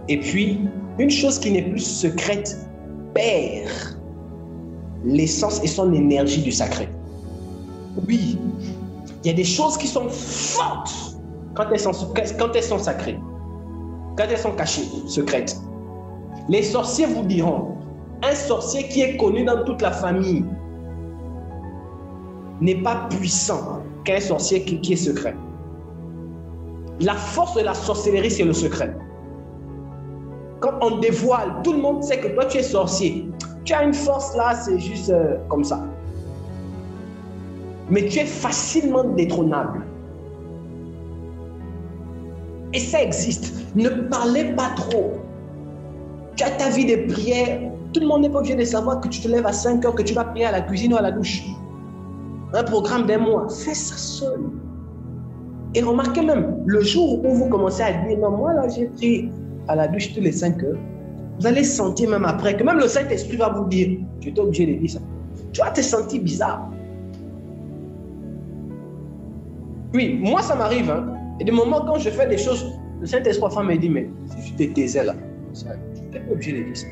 Et puis, une chose qui n'est plus secrète perd l'essence et son énergie du sacré. Oui, il y a des choses qui sont fortes quand elles sont sacrées, quand elles sont cachées, secrètes. Les sorciers vous diront, un sorcier qui est connu dans toute la famille n'est pas puissant qu'un sorcier qui est secret. La force de la sorcellerie, c'est le secret. Quand on dévoile, tout le monde sait que toi, tu es sorcier. Tu as une force là, c'est juste comme ça. Mais tu es facilement détrônable. Et ça existe. Ne parlez pas trop. Tu as ta vie de prière. Tout le monde n'est pas obligé de savoir que tu te lèves à 5 heures, que tu vas prier à la cuisine ou à la douche. Un programme d'un mois. Fais ça seul. Et remarquez même, le jour où vous commencez à dire, non, moi là, j'ai pris à la douche tous les 5 heures, vous allez sentir même après que même le Saint-Esprit va vous dire, tu étais obligé de dire ça. Tu vas te sentir bizarre. Oui, moi ça m'arrive. Hein. Et des moments quand je fais des choses, le Saint-Esprit parfois me dit, mais si tu te taisais là, tu n'es pas obligé de dire ça.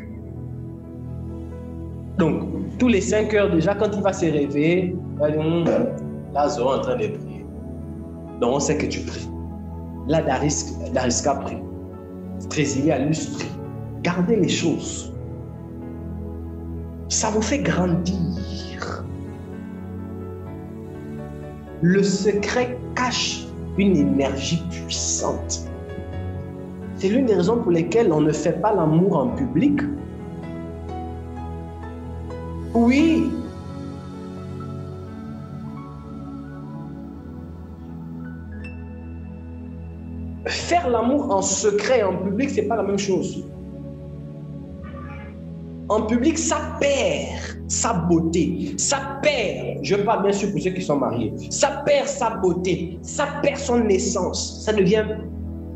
Donc, tous les 5 heures déjà, quand il va se réveiller, il va dire, là, Zoé est en train de prier. Donc, on sait que tu pries. Là, Dariska prie. Trésilie a l'ustrie. Gardez les choses. Ça vous fait grandir. Le secret cache une énergie puissante. C'est l'une des raisons pour lesquelles on ne fait pas l'amour en public. Oui. Faire l'amour en secret et en public, c'est pas la même chose. En public, ça perd sa beauté. Ça perd, je parle bien sûr pour ceux qui sont mariés, ça perd sa beauté, ça perd son essence. Ça devient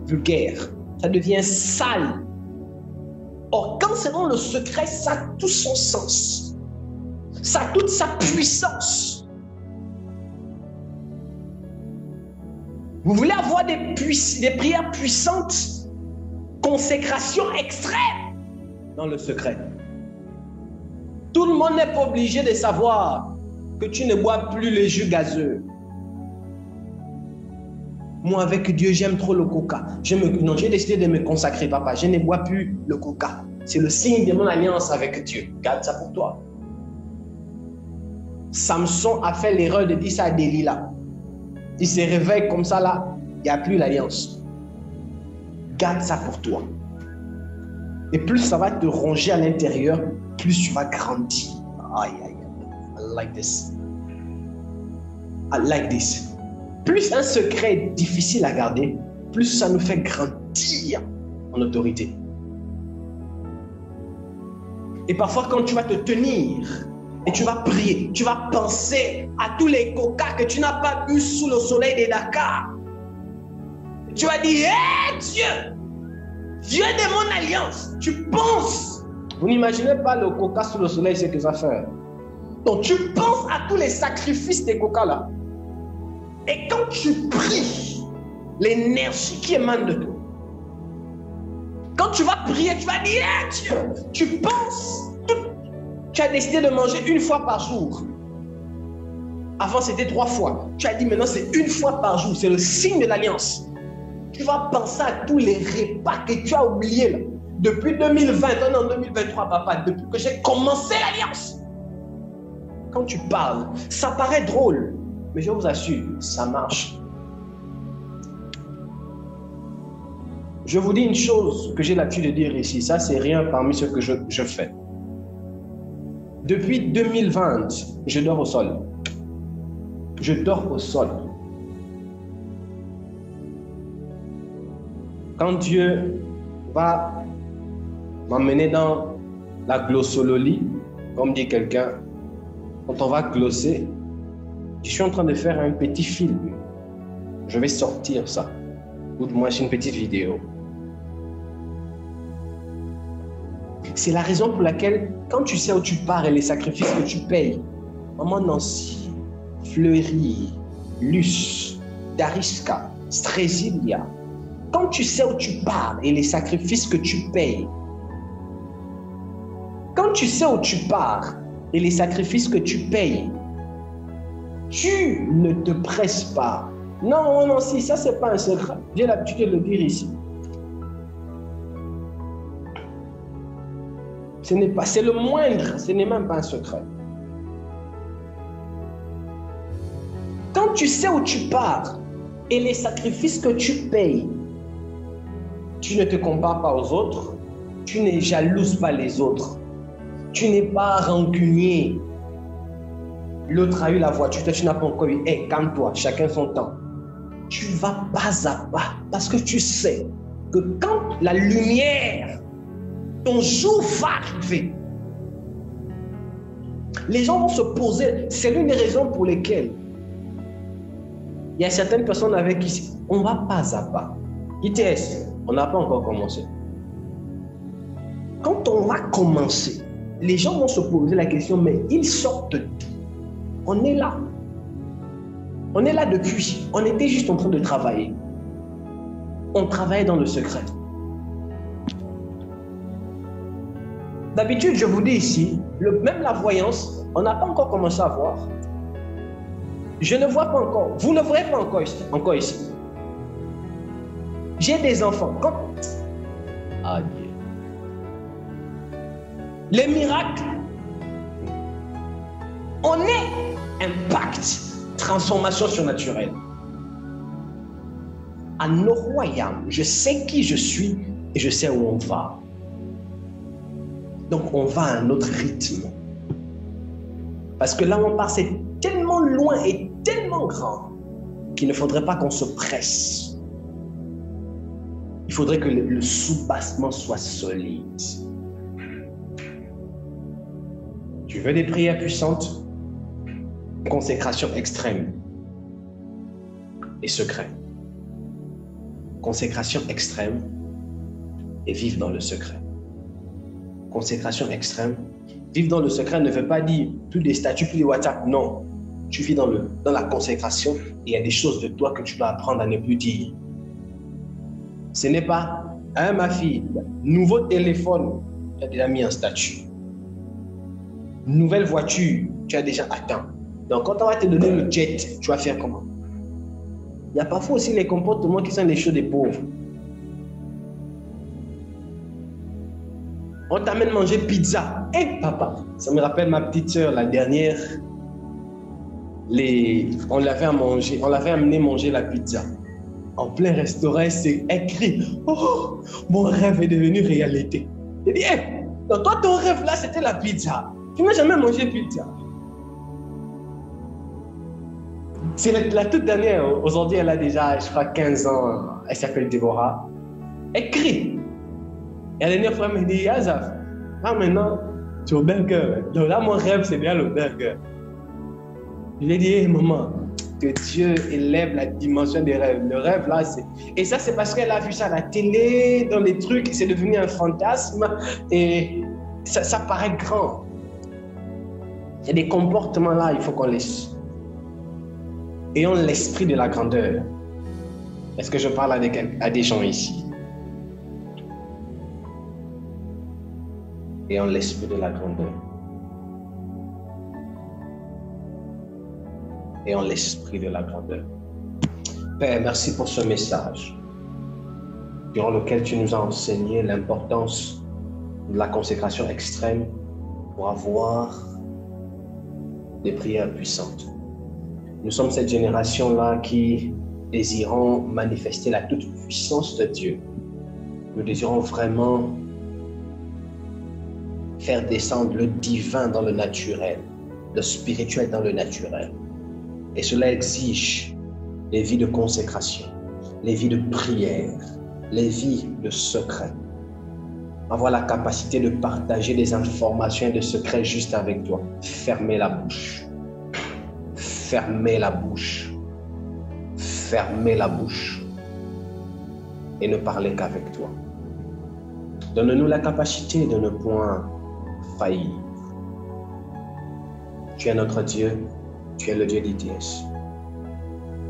vulgaire, ça devient sale. Or, quand c'est dans le secret, ça a tout son sens. Ça a toute sa puissance. Vous voulez avoir des prières puissantes, consécration extrême dans le secret. Tout le monde n'est pas obligé de savoir que tu ne bois plus les jus gazeux. Moi, avec Dieu, j'aime trop le coca. Non, j'ai décidé de me consacrer, papa. Je ne bois plus le coca. C'est le signe de mon alliance avec Dieu. Garde ça pour toi. Samson a fait l'erreur de dire ça à Delilah. Il se réveille comme ça là, il n'y a plus l'alliance. Garde ça pour toi. Et plus ça va te ronger à l'intérieur, plus tu vas grandir. Aïe, aïe, aïe. I like this. I like this. Plus un secret est difficile à garder, plus ça nous fait grandir en autorité. Et parfois, quand tu vas te tenir et tu vas prier, tu vas penser à tous les coca que tu n'as pas bu sous le soleil de Dakar. Tu vas dire, hé Dieu, Dieu de mon alliance, tu penses. Vous n'imaginez pas le coca sous le soleil, ce que ça fait. Donc tu penses à tous les sacrifices des coca là. Et quand tu pries, l'énergie qui émane de toi. Quand tu vas prier, tu vas dire, hey Dieu, tu penses, tu as décidé de manger une fois par jour. Avant c'était 3 fois. Tu as dit maintenant c'est une fois par jour. C'est le signe de l'alliance. Tu vas penser à tous les repas que tu as oubliés là. Depuis 2020, on est en 2023, papa, depuis que j'ai commencé l'alliance. Quand tu parles, ça paraît drôle, mais je vous assure, ça marche. Je vous dis une chose que j'ai l'habitude de dire ici, ça c'est rien parmi ce que je fais. Depuis 2020, je dors au sol. Je dors au sol. Quand Dieu va m'emmener dans la glossologie, comme dit quelqu'un, quand on va glosser, je suis en train de faire un petit film. Je vais sortir ça. Ou de moi, c'est une petite vidéo. C'est la raison pour laquelle, quand tu sais où tu pars et les sacrifices que tu payes, Maman Nancy, Fleury, Luce, Dariska, Strésilia, quand tu sais où tu pars et les sacrifices que tu payes, quand tu sais où tu pars et les sacrifices que tu payes, tu ne te presses pas. Non, non, si, ça c'est pas un secret. J'ai l'habitude de le dire ici. Ce n'est pas, c'est le moindre, ce n'est même pas un secret. Quand tu sais où tu pars et les sacrifices que tu payes, tu ne te compares pas aux autres, tu ne jalouses pas les autres, tu n'es pas rancunier. L'autre a eu la voiture, toi tu n'as pas encore eu. Calme-toi, chacun son temps. tu vas pas à pas parce que tu sais que quand la lumière, ton jour va arriver, les gens vont se poser. C'est l'une des raisons pour lesquelles il y a certaines personnes avec qui on va pas à pas. ITS, on n'a pas encore commencé. Quand on va commencer, les gens vont se poser la question, mais ils sortent d'où? On est là. On est là depuis. On était juste en train de travailler. On travaillait dans le secret. D'habitude, je vous dis ici, même la voyance, on n'a pas encore commencé à voir. Je ne vois pas encore. Vous ne voyez pas encore ici. J'ai des enfants. Ah Dieu. Les miracles, on est impact, transformation surnaturelle. À nos royaumes, je sais qui je suis et je sais où on va. Donc on va à un autre rythme. Parce que là où on part, c'est tellement loin et tellement grand qu'il ne faudrait pas qu'on se presse. Il faudrait que le soubassement soit solide. Tu veux des prières puissantes? Consécration extrême et secret. Consécration extrême et vivre dans le secret. Consécration extrême. Vivre dans le secret ne veut pas dire tous les statuts, tous les WhatsApp. Non. Tu vis dans la consécration et il y a des choses de toi que tu dois apprendre à ne plus dire. Ce n'est pas, hein, ma fille, nouveau téléphone, tu as déjà mis un statut. Nouvelle voiture, tu as déjà atteint. Donc, quand on va te donner le jet, tu vas faire comment? Il y a parfois aussi les comportements qui sont les choses des pauvres. On t'amène manger pizza. Eh, papa, ça me rappelle ma petite soeur, la dernière. On l'avait amené manger la pizza. En plein restaurant, c'est écrit. Oh, mon rêve est devenu réalité. Il dit, hey, donc toi, ton rêve là, c'était la pizza. Tu n'as jamais mangé pizza. C'est la toute dernière. Aujourd'hui, elle a déjà, je crois, 15 ans. Elle s'appelle Déborah. Elle crie. Et la dernière fois, elle me dit, Azaf, là maintenant, tu es au burger. Donc là, mon rêve, c'est bien le burger. Je lui ai dit, hey, maman, que Dieu élève la dimension des rêves. Le rêve, là, c'est... Et ça, c'est parce qu'elle a vu ça à la télé, dans les trucs, c'est devenu un fantasme. Et ça paraît grand. Il y a des comportements là, il faut qu'on laisse. Ayons l'esprit de la grandeur. Est-ce que je parle à des gens ici? Ayons l'esprit de la grandeur. Ayons l'esprit de la grandeur. Père, merci pour ce message, durant lequel tu nous as enseigné l'importance de la consécration extrême pour avoir des prières puissantes. Nous sommes cette génération-là qui désirons manifester la toute-puissance de Dieu. Nous désirons vraiment faire descendre le divin dans le naturel, le spirituel dans le naturel. Et cela exige les vies de consécration, les vies de prière, les vies de secret. Avoir la capacité de partager des informations et des secrets juste avec toi. Fermez la bouche. Fermez la bouche. Fermez la bouche. Et ne parlez qu'avec toi. Donne-nous la capacité de ne point faillir. Tu es notre Dieu. Tu es le Dieu d'ITS.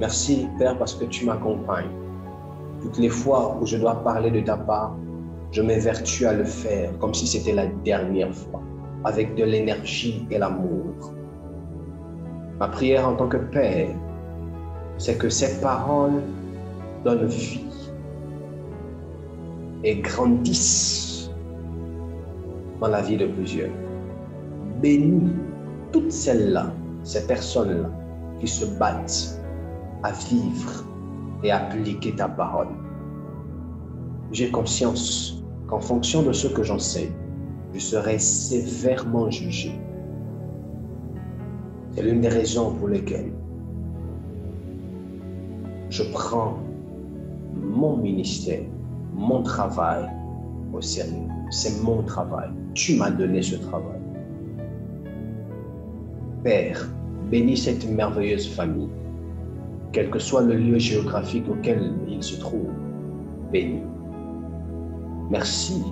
Merci, Père, parce que tu m'accompagnes. Toutes les fois où je dois parler de ta part, je m'évertue à le faire comme si c'était la dernière fois, avec de l'énergie et l'amour. Ma prière en tant que Père, c'est que ces paroles donnent vie et grandissent dans la vie de plusieurs. Bénis toutes celles-là, ces personnes-là qui se battent à vivre et appliquer ta parole. J'ai conscience qu'en fonction de ce que j'en sais, je serai sévèrement jugé. C'est l'une des raisons pour lesquelles je prends mon ministère, mon travail au sérieux. C'est mon travail. Tu m'as donné ce travail. Père, bénis cette merveilleuse famille, quel que soit le lieu géographique auquel il se trouve. Bénis. Merci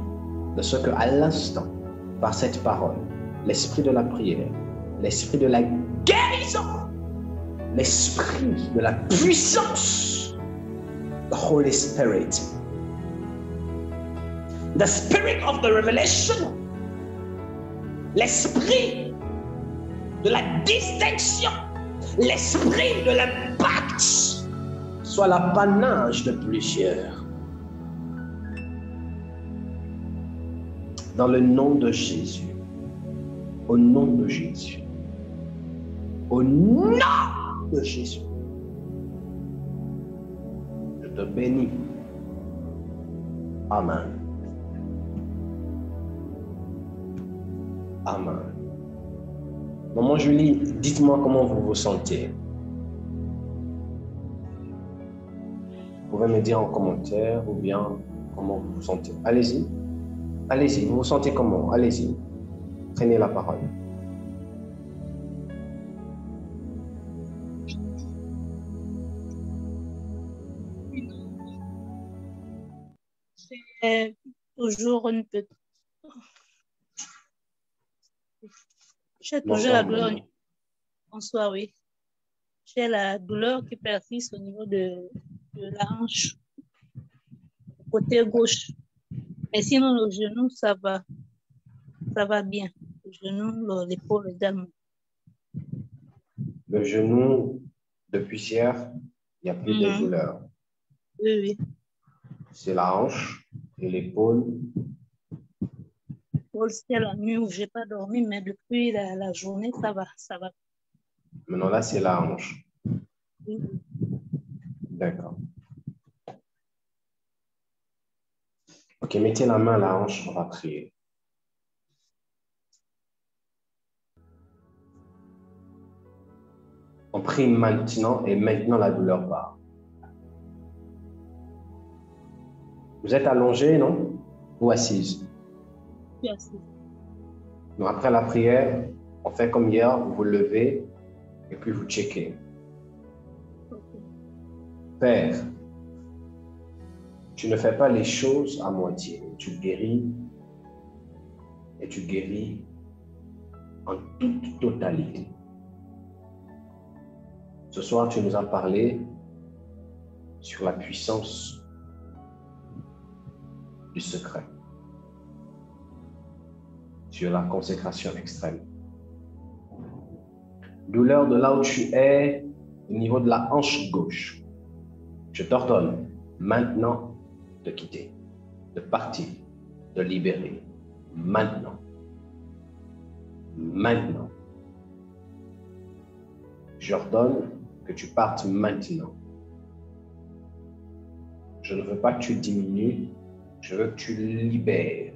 de ce que, à l'instant, par cette parole, l'esprit de la prière, l'esprit de la guérison, l'esprit de la puissance, the Holy Spirit, the spirit of the revelation, l'esprit de la distinction, l'esprit de l'impact, soit l'apanage de plusieurs. Dans le nom de Jésus, au nom de Jésus, au nom de Jésus, je te bénis. Amen. Amen. Maman Julie, dites-moi comment vous vous sentez. Vous pouvez me dire en commentaire ou bien comment vous vous sentez. Allez-y. Allez-y, vous vous sentez comment? Allez-y. Prenez la parole. C'est toujours une petite... J'ai toujours la douleur. Bonsoir, oui. J'ai la douleur qui persiste au niveau de la hanche, côté gauche. Mais sinon, le genou, ça va bien. Le genou, l'épaule également. Le genou, depuis hier, il n'y a plus de douleur. Oui, oui. C'est la hanche et l'épaule. C'est la nuit où je n'ai pas dormi, mais depuis la journée, ça va. Maintenant, là, c'est la hanche. Oui. D'accord. Ok, mettez la main à la hanche, on va prier. On prie maintenant et maintenant la douleur part. Vous êtes allongé, non? Ou assise? Oui, assise. Donc, après la prière, on fait comme hier, vous vous levez et puis vous checkez. Okay. Père, tu ne fais pas les choses à moitié. Tu guéris et tu guéris en toute totalité. Ce soir, tu nous as parlé sur la puissance du secret, sur la consécration extrême. Douleur de là où tu es, au niveau de la hanche gauche. Je t'ordonne maintenant de quitter, de partir, de libérer. Maintenant. Maintenant. J'ordonne que tu partes maintenant. Je ne veux pas que tu diminues, je veux que tu libères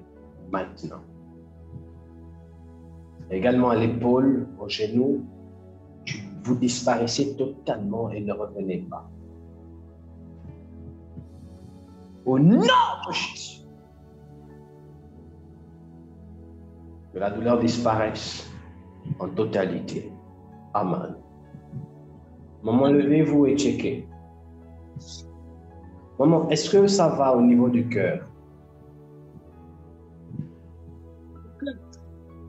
maintenant. Également à l'épaule, au genou, vous disparaissez totalement et ne revenez pas. Au nom de Jésus, que la douleur disparaisse en totalité. Amen. Maman, levez-vous et checkez. Maman, est-ce que ça va au niveau du cœur?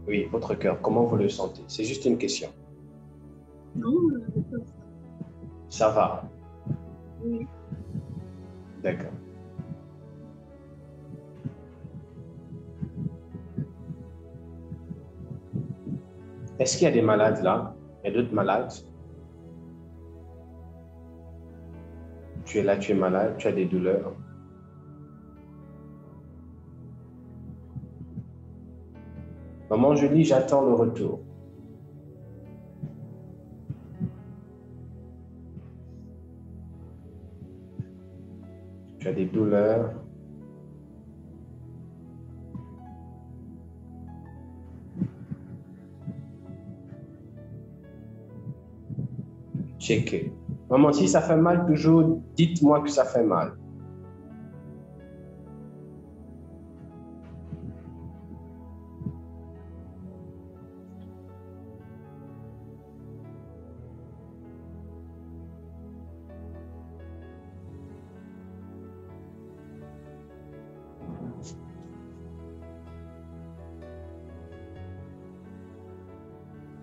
Oui, votre cœur, comment vous le sentez? C'est juste une question. Non, ça va? Oui. D'accord. Est-ce qu'il y a des malades là? Il y a d'autres malades? Tu es là, tu es malade, tu as des douleurs. Maman Julie, j'attends le retour. Tu as des douleurs. Checker. Maman, si ça fait mal, toujours dites-moi que ça fait mal.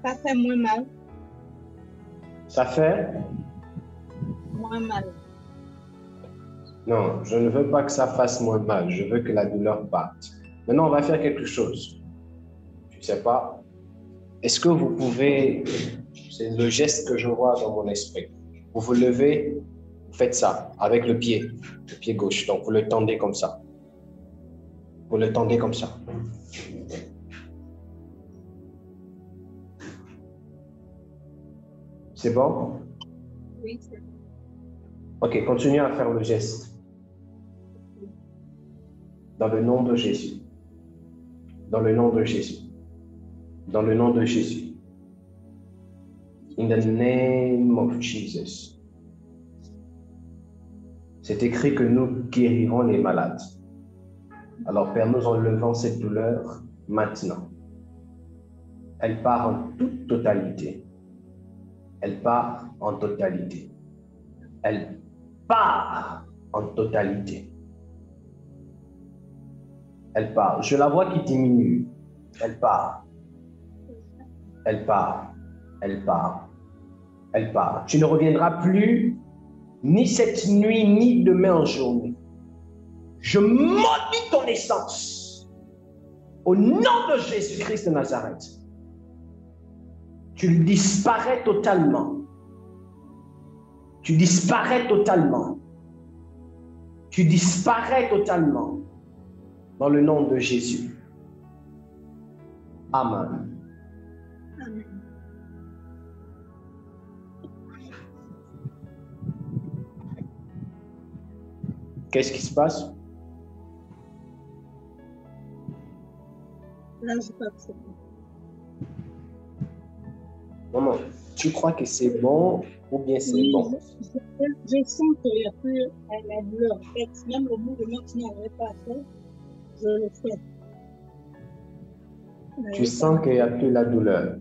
Ça fait moins mal. Ça fait? Moins mal. Non, je ne veux pas que ça fasse moins mal. Je veux que la douleur parte. Maintenant, on va faire quelque chose. Je ne sais pas. Est-ce que vous pouvez... C'est le geste que je vois dans mon esprit. Vous vous levez, vous faites ça avec le pied gauche. Donc, vous le tendez comme ça. Vous le tendez comme ça. C'est bon? Oui, c'est bon. Ok, continuez à faire le geste. Dans le nom de Jésus. Dans le nom de Jésus. Dans le nom de Jésus. In the name of Jesus. C'est écrit que nous guérirons les malades. Alors, Père, nous enlevons cette douleur maintenant. Elle part en toute totalité. Elle part en totalité. Elle part en totalité. Elle part. Je la vois qui diminue. Elle part. Elle part. Elle part. Elle part. Tu ne reviendras plus ni cette nuit, ni demain en journée. Je maudis ton essence. Au nom de Jésus-Christ de Nazareth. Tu disparais totalement. Tu disparais totalement. Tu disparais totalement. Dans le nom de Jésus. Amen. Amen. Qu'est-ce qui se passe? Là, je crois que c'est bon. Maman, tu crois que c'est bon ou bien c'est Oui, bon? je sens qu'il n'y a plus la douleur. En fait, même le mouvement que tu n'avais pas fait, je le fais. Tu sens qu'il n'y a plus la douleur.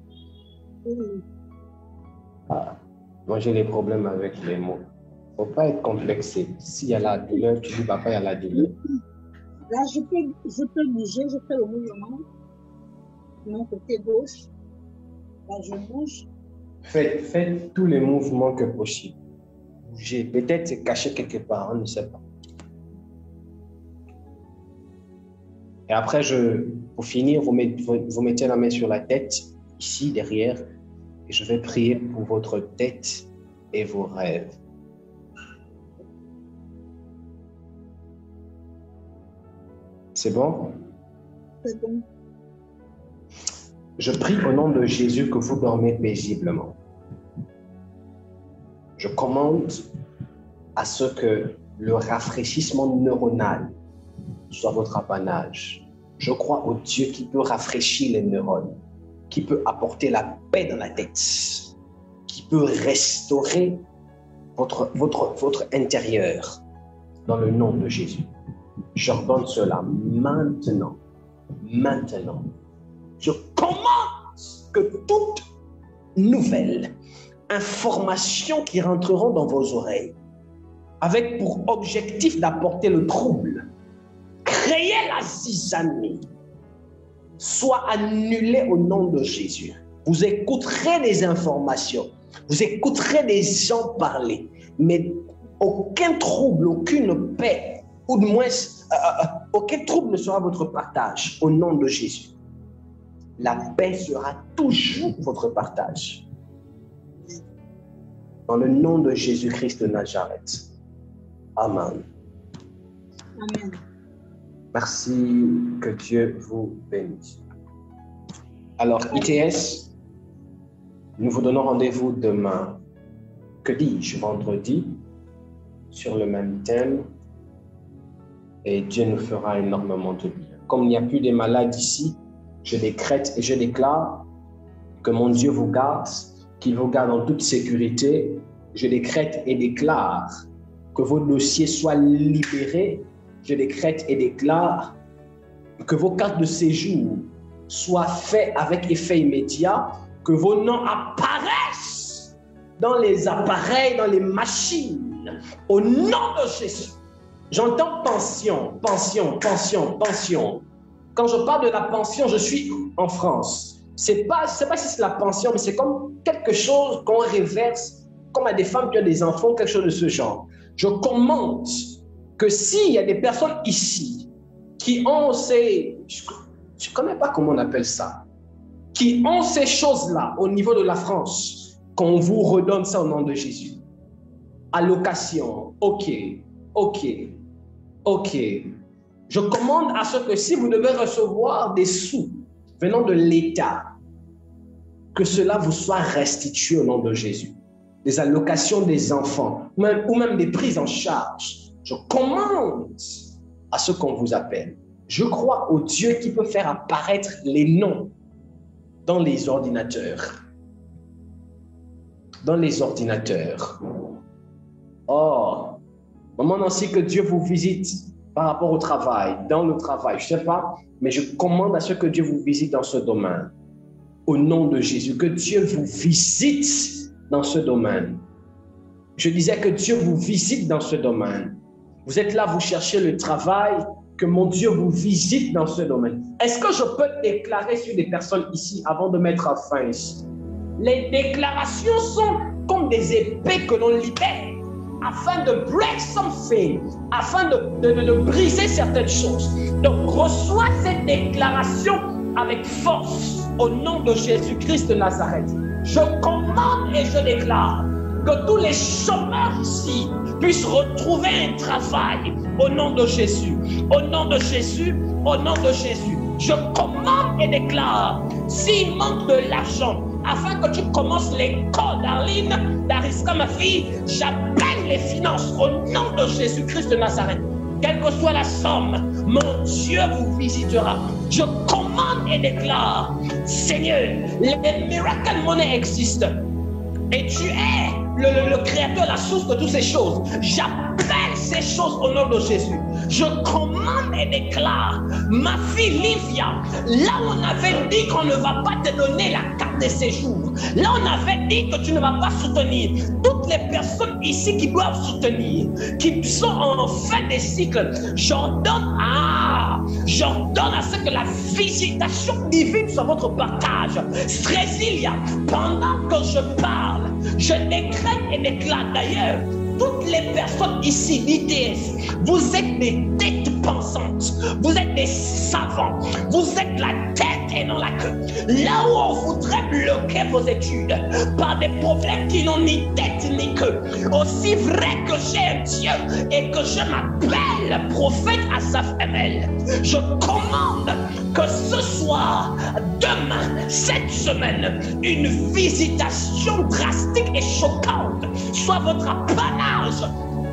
Oui. Ah, moi, j'ai des problèmes avec les mots. Il ne faut pas être complexé. S'il y a la douleur, tu dis papa, il y a la douleur. Là, je peux bouger, je fais le mouvement. De mon côté gauche. Là, je bouge. Faites tous les mouvements que possible. Bougez. Peut-être c'est caché quelque part, on ne sait pas. Et après, pour finir, vous mettez la main sur la tête, ici, derrière, et je vais prier pour votre tête et vos rêves. C'est bon? C'est bon. Je prie au nom de Jésus que vous dormez paisiblement. Je commande à ce que le rafraîchissement neuronal soit votre apanage. Je crois au Dieu qui peut rafraîchir les neurones, qui peut apporter la paix dans la tête, qui peut restaurer votre intérieur dans le nom de Jésus. J'ordonne cela maintenant. Maintenant. Je commande que toute nouvelle information qui rentreront dans vos oreilles, avec pour objectif d'apporter le trouble, créer la zizanie, soit annulée au nom de Jésus. Vous écouterez des informations, vous écouterez des gens parler, mais aucun trouble, aucune paix, ou du moins, aucun trouble ne sera votre partage au nom de Jésus. La paix sera toujours votre partage. Dans le nom de Jésus-Christ de Nazareth. Amen. Amen. Merci, que Dieu vous bénisse. Alors, ITS, nous vous donnons rendez-vous demain, que dis-je, vendredi, sur le même thème, et Dieu nous fera énormément de bien. Comme il n'y a plus de malades ici, je décrète et je déclare que mon Dieu vous garde, qu'il vous garde en toute sécurité Je décrète et déclare que vos dossiers soient libérés. Je décrète et déclare que vos cartes de séjour soient faites avec effet immédiat, que vos noms apparaissent dans les appareils, dans les machines, au nom de Jésus. J'entends pension, pension, pension, pension. Quand je parle de la pension, je suis en France. C'est pas si c'est la pension, mais c'est comme quelque chose qu'on reverse, comme à des femmes qui ont des enfants, quelque chose de ce genre. Je commande que s'il y a des personnes ici qui ont ces... Je ne connais pas comment on appelle ça. Qui ont ces choses-là au niveau de la France, qu'on vous redonne ça au nom de Jésus. Allocation, ok. Je commande à ce que si vous devez recevoir des sous venant de l'État, que cela vous soit restitué au nom de Jésus. Des allocations des enfants, ou même des prises en charge. Je commande à ce qu'on vous appelle. Je crois au Dieu qui peut faire apparaître les noms dans les ordinateurs. Dans les ordinateurs. Oh, moment aussi que Dieu vous visite par rapport au travail, dans le travail, je ne sais pas, mais je commande à ce que Dieu vous visite dans ce domaine. Au nom de Jésus, que Dieu vous visite dans ce domaine. Je disais que Dieu vous visite dans ce domaine. Vous êtes là, vous cherchez le travail, que mon Dieu vous visite dans ce domaine. Est-ce que je peux déclarer sur des personnes ici avant de mettre fin ici? Les déclarations sont comme des épées que l'on libère afin de break something, afin de briser certaines choses. Donc reçois cette déclaration avec force au nom de Jésus-Christ de Nazareth. Je commande et je déclare que tous les chômeurs ici puissent retrouver un travail au nom de Jésus. Au nom de Jésus, au nom de Jésus. Je commande et déclare, s'il manque de l'argent, afin que tu commences l'école, Darline, Dariska, ma fille, j'appelle les finances au nom de Jésus-Christ de Nazareth. Quelle que soit la somme, mon Dieu vous visitera. Je commande et déclare, Seigneur, les miracle money existent. Et tu es le créateur, la source de toutes ces choses. J'appelle ces choses au nom de Jésus. Je commande et déclare, ma fille Livia, là où on avait dit qu'on ne va pas te donner la carte de séjour, là on avait dit que tu ne vas pas soutenir toutes les personnes ici qui doivent soutenir, qui sont en fin de cycle, j'ordonne à ce que la visitation divine soit votre partage. Strésilia, pendant que je parle, je décrète et déclare d'ailleurs, toutes les personnes ici d'ITS, vous êtes des têtes pensantes, vous êtes des savants, vous êtes la tête et non la queue. Là où on voudrait bloquer vos études par des problèmes qui n'ont ni tête ni queue, aussi vrai que j'ai un Dieu et que je m'appelle prophète Asaph ML, je commande que ce soir, demain, cette semaine, une visitation drastique et choquante soit votre apanage.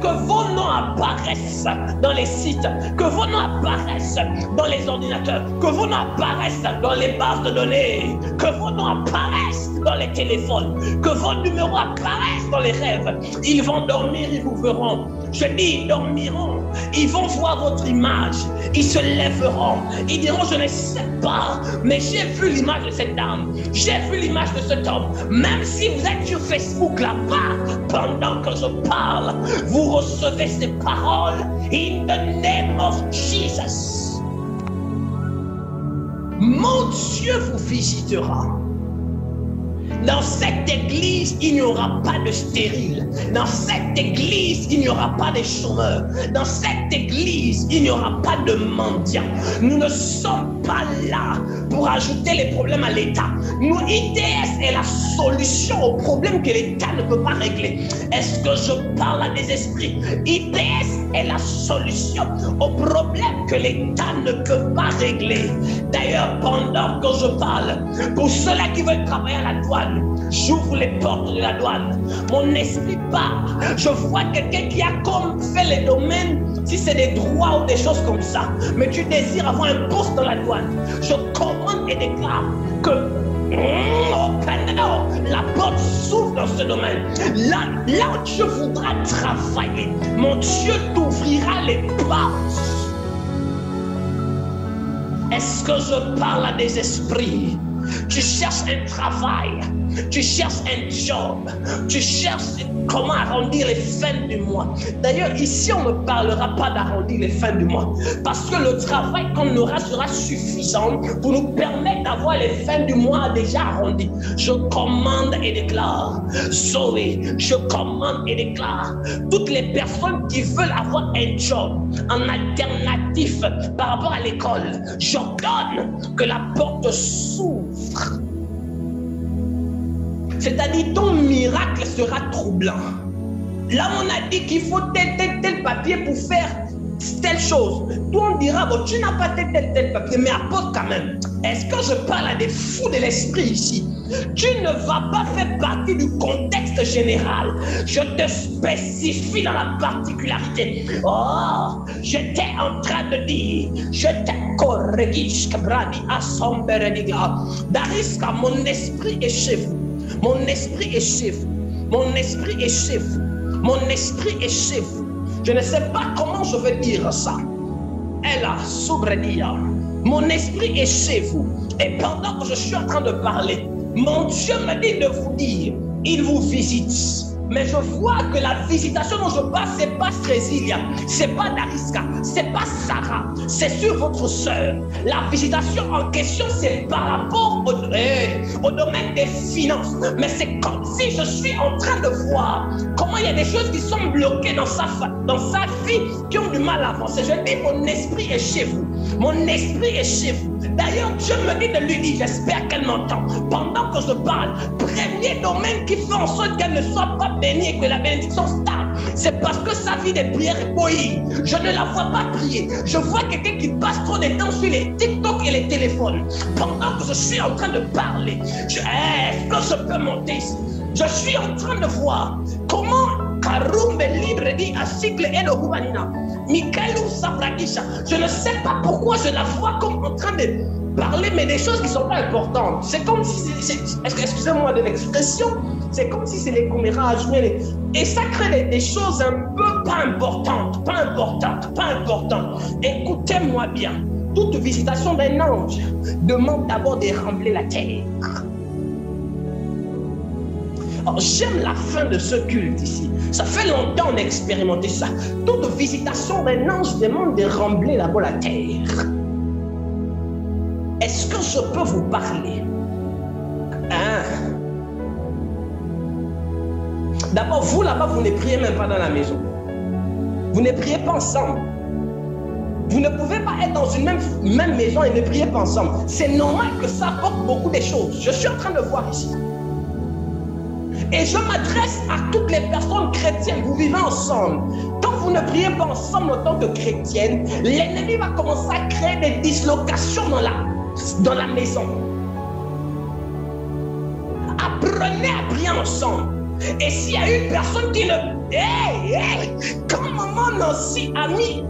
Que vos noms apparaissent dans les sites, que vos noms apparaissent dans les ordinateurs, que vos noms apparaissent dans les bases de données, que vos noms apparaissent dans les téléphones, que vos numéros apparaissent dans les rêves. Ils vont dormir, ils vous verront. Je dis, ils dormiront. Ils vont voir votre image. Ils se lèveront. Ils diront, je ne sais pas, mais j'ai vu l'image de cette dame. J'ai vu l'image de cet homme. Même si vous êtes sur Facebook là-bas, pendant que je parle, vous recevez ces paroles in the name of Jesus. Mon Dieu vous visitera. Dans cette église, il n'y aura pas de stérile. Dans cette église, il n'y aura pas de chômeurs. Dans cette église, il n'y aura pas de mendiants. Nous ne sommes pas là pour ajouter les problèmes à l'État. Nous, ITS est la solution aux problèmes que l'État ne peut pas régler. Est-ce que je parle à des esprits? ITS est la solution aux problèmes que l'État ne peut pas régler. D'ailleurs, pendant que je parle, pour ceux-là qui veulent travailler à la douane, douane. J'ouvre les portes de la douane. Mon esprit part. Je vois quelqu'un qui a comme fait les domaines, si c'est des droits ou des choses comme ça. Mais tu désires avoir un poste dans la douane. Je commande et déclare que au Canada, la porte s'ouvre dans ce domaine. Là où tu voudras travailler, mon Dieu t'ouvrira les portes. Est-ce que je parle à des esprits? Tu cherches un travail, tu cherches un job, tu cherches comment arrondir les fins du mois. D'ailleurs, ici, on ne parlera pas d'arrondir les fins du mois, parce que le travail qu'on aura sera suffisant pour nous permettre d'avoir les fins du mois déjà arrondies. Je commande et déclare, Zoé, je commande et déclare, toutes les personnes qui veulent avoir un job en alternatif par rapport à l'école, j'ordonne que la porte s'ouvre. C'est-à-dire ton miracle sera troublant. Là on a dit qu'il faut tel papier pour faire telle chose. Toi on dira, bon, tu n'as pas tel papier, mais apporte quand même. Est-ce que je parle à des fous de l'esprit ici? Tu ne vas pas faire partie du contexte général. Je te spécifie dans la particularité. Oh, j'étais en train de dire, je te corrige, Bradi Asomberediga. Dariska, mon esprit est chez vous. Mon esprit est chez vous. Mon esprit est chez vous. Mon esprit est chez vous. Je ne sais pas comment je vais dire ça. Elle a sobredia. Mon esprit est chez vous. Et pendant que je suis en train de parler, mon Dieu me dit de vous dire, il vous visite. Mais je vois que la visitation dont je parle, ce n'est pas Strésilia, ce n'est pas Dariska, ce n'est pas Sarah, c'est sur votre sœur. La visitation en question, c'est par rapport au domaine des finances. Mais c'est comme si je suis en train de voir comment il y a des choses qui sont bloquées dans sa vie, qui ont du mal à avancer. Je dis, mon esprit est chez vous. Mon esprit est chez vous. D'ailleurs, Dieu me dit de lui dire, j'espère qu'elle m'entend. Pendant que je parle, premier domaine qui fait en sorte qu'elle ne soit pas bénie et que la bénédiction stagne, c'est parce que sa vie de prière est bouillie. Je ne la vois pas prier. Je vois quelqu'un qui passe trop de temps sur les TikTok et les téléphones. Pendant que je suis en train de parler, est-ce que je peux monter ici? Je suis en train de voir comment Karumbe libre dit à cycle et le Humanina. Michaelou Sabrakisha. Je ne sais pas pourquoi je la vois comme en train de parler, mais des choses qui ne sont pas importantes. C'est comme si, excusez-moi de l'expression, c'est comme si c'est les commérages. Et ça crée des choses un peu pas importantes. Écoutez-moi bien. Toute visitation d'un ange demande d'abord de rembler la terre. Oh, j'aime la fin de ce culte ici. Ça fait longtemps qu'on a expérimenté ça. Toute visitation d'un ange demande de rembler d'abord la terre. Est-ce que je peux vous parler? D'abord, vous là-bas, vous ne priez même pas dans la maison. Vous ne priez pas ensemble. Vous ne pouvez pas être dans une même maison et ne priez pas ensemble. C'est normal que ça apporte beaucoup de choses. Je suis en train de voir ici. Et je m'adresse à toutes les personnes chrétiennes. Vous vivez ensemble. Quand vous ne priez pas ensemble en tant que chrétienne, l'ennemi va commencer à créer des dislocations dans la maison. Apprenez à prier ensemble. Et s'il y a une personne qui ne... quand maman Nancy a mis...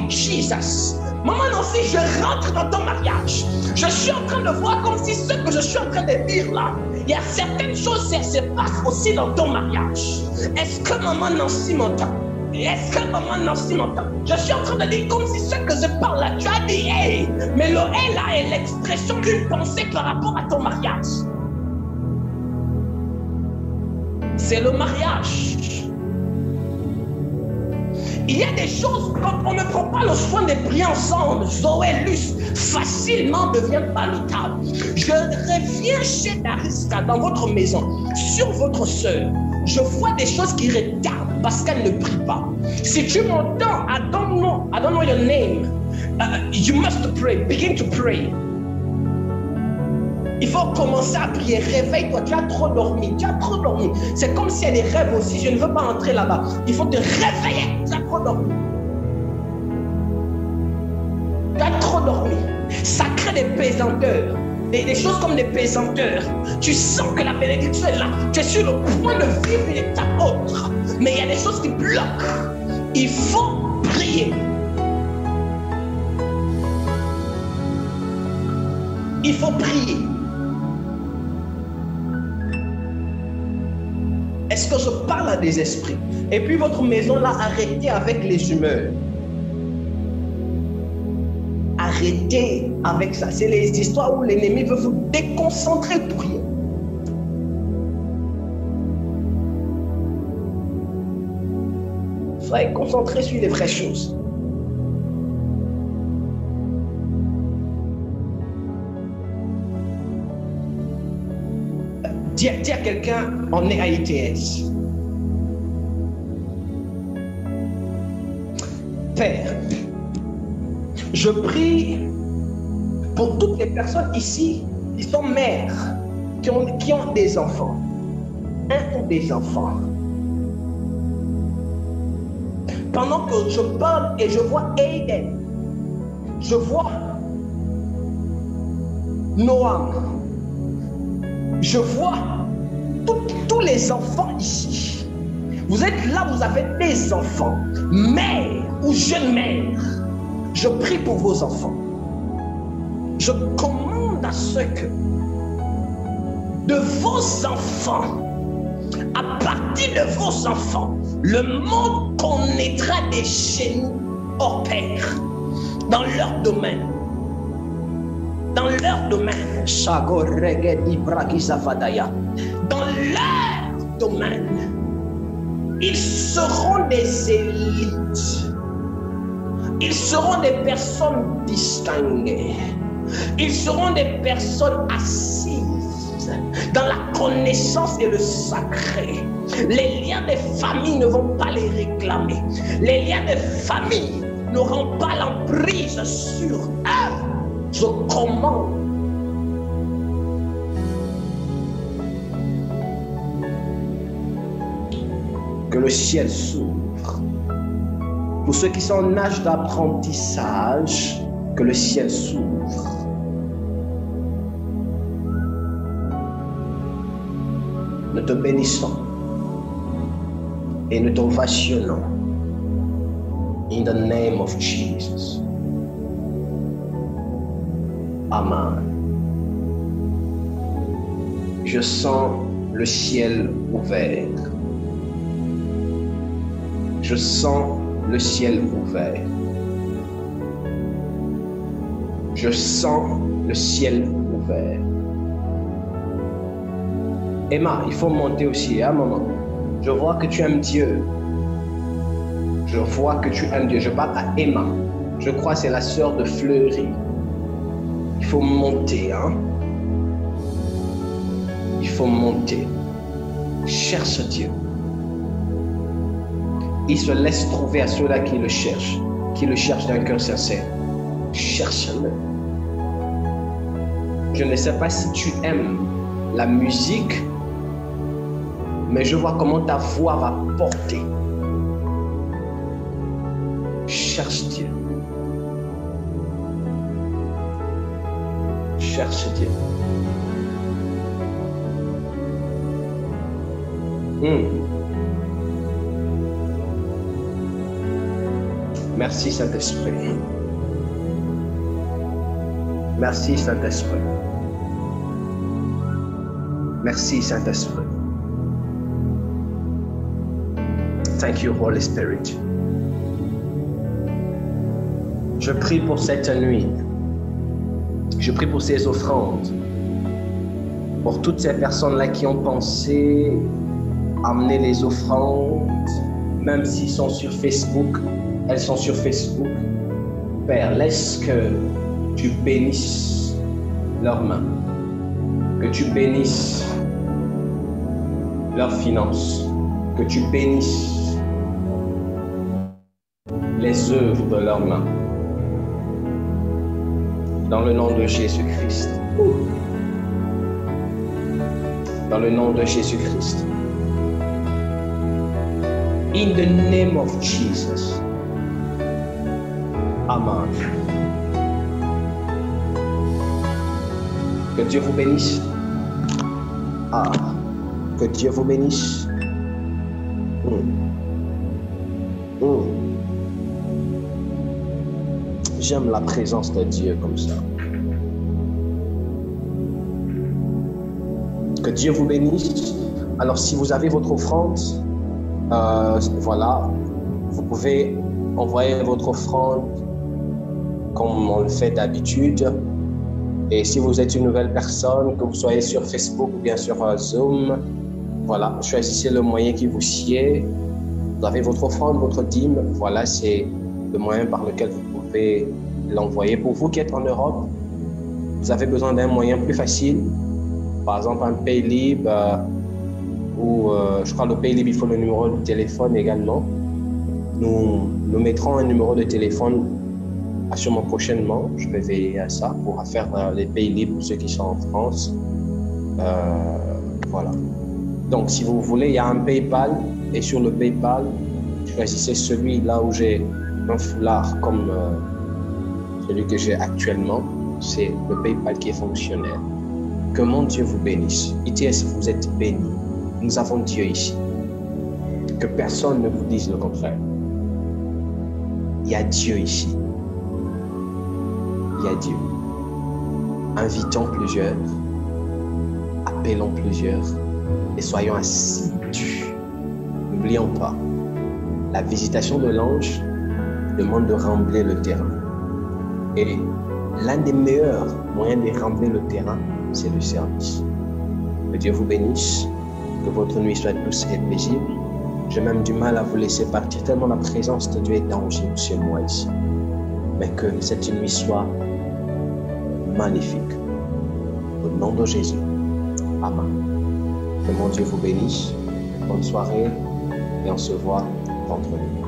Jesus, maman Nancy, je rentre dans ton mariage. Je suis en train de voir comme si ce que je suis en train de dire là, il y a certaines choses qui se passent aussi dans ton mariage. Est-ce que maman Nancy m'entend? Est-ce que maman Nancy m'entend? Je suis en train de dire comme si ce que je parle là, tu as dit hey, mais le hey là est l'expression d'une pensée par rapport à ton mariage. C'est le mariage. Il y a des choses, quand on ne prend pas le soin de prier ensemble, Zoé Luce facilement devient palotable. Je reviens chez Dariska dans votre maison, sur votre sœur. Je vois des choses qui retardent parce qu'elle ne prie pas. Si tu m'entends, I don't know your name. You must pray. Begin to pray. Il faut commencer à prier. Réveille-toi. Tu as trop dormi. C'est comme s'il y a des rêves aussi. Je ne veux pas entrer là-bas. Il faut te réveiller. Tu as trop dormi. Ça crée des pesanteurs. des choses comme des pesanteurs. Tu sens que la bénédiction est là. Tu es sur le point de vivre une étape autre. Mais il y a des choses qui bloquent. Il faut prier. Il faut prier. Est-ce que je parle à des esprits? Et puis votre maison là, arrêtez avec les humeurs. Arrêtez avec ça. C'est les histoires où l'ennemi veut vous déconcentrer pour rien. Soyez concentrés sur les vraies choses. Dis à quelqu'un, on est à ITS. Père, je prie pour toutes les personnes ici qui sont mères, qui ont des enfants, un ou des enfants. Pendant que je parle et je vois Aiden, je vois Noam, je vois tous les enfants ici. Vous êtes là, vous avez des enfants, mère ou jeune mère. Je prie pour vos enfants. Je commande à ce que de vos enfants, à partir de vos enfants, le monde connaîtra des génies opèrent dans leur domaine. Dans leur domaine. Dans leur domaine. Ils seront des élites. Ils seront des personnes distinguées. Ils seront des personnes assises dans la connaissance et le sacré. Les liens des familles ne vont pas les réclamer. Les liens des familles n'auront pas l'emprise sur eux. Je commande. Que le ciel s'ouvre. Pour ceux qui sont en âge d'apprentissage, que le ciel s'ouvre. Nous te bénissons et nous t'ovationnons. In the name of Jesus. Amen. Je sens le ciel ouvert. Je sens le ciel ouvert. Je sens le ciel ouvert. Emma, il faut monter aussi, hein, maman. Je vois que tu aimes Dieu. Je vois que tu aimes Dieu. Je parle à Emma. Je crois que c'est la sœur de Fleury. Il faut monter, hein. Il faut monter. Cherche Dieu. Il se laisse trouver à ceux-là qui le cherchent d'un cœur sincère. Cherche-le. Je ne sais pas si tu aimes la musique, mais je vois comment ta voix va porter. Cherche Dieu. Cherche Dieu. Merci Saint-Esprit. Merci Saint-Esprit. Merci Saint-Esprit. Thank you Holy Spirit. Je prie pour cette nuit. Je prie pour ces offrandes. Pour toutes ces personnes-là qui ont pensé amener les offrandes, même s'ils sont sur Facebook, elles sont sur Facebook. Père, laisse que tu bénisses leurs mains, que tu bénisses leurs finances, que tu bénisses les œuvres de leurs mains. Dans le nom de Jésus-Christ. Dans le nom de Jésus-Christ. In the name of Jesus. Amen. Que Dieu vous bénisse. Ah, que Dieu vous bénisse. J'aime la présence de Dieu comme ça. Que Dieu vous bénisse. Alors, si vous avez votre offrande, voilà, vous pouvez envoyer votre offrande comme on le fait d'habitude. Et si vous êtes une nouvelle personne, que vous soyez sur Facebook ou bien sur Zoom, voilà, choisissez le moyen qui vous sied. Vous avez votre offrande, votre dîme, voilà, c'est le moyen par lequel vous pouvez l'envoyer. Pour vous qui êtes en Europe, vous avez besoin d'un moyen plus facile, par exemple un Paylib ou je crois le Paylib, il faut le numéro de téléphone également. Nous mettrons un numéro de téléphone sûrement prochainement. Je vais veiller à ça pour faire les Paylib pour ceux qui sont en France. Voilà. Donc, si vous voulez, il y a un PayPal et sur le PayPal, choisissez celui là où j'ai un foulard comme celui que j'ai actuellement. C'est le PayPal qui est fonctionnel. Que mon Dieu vous bénisse. ITS, vous êtes bénis. Nous avons Dieu ici. Que personne ne vous dise le contraire. Il y a Dieu ici. Il y a Dieu. Invitons plusieurs, appelons plusieurs et soyons assidus. N'oublions pas, la visitation de l'ange demande de rembler le terrain. Et l'un des meilleurs moyens de rembler le terrain, c'est le service. Que Dieu vous bénisse, que votre nuit soit douce et paisible. J'ai même du mal à vous laisser partir tellement la présence de Dieu est tangible chez moi ici. Mais que cette nuit soit magnifique. Au nom de Jésus. Amen. Que mon Dieu vous bénisse. Bonne soirée et on se voit vendredi.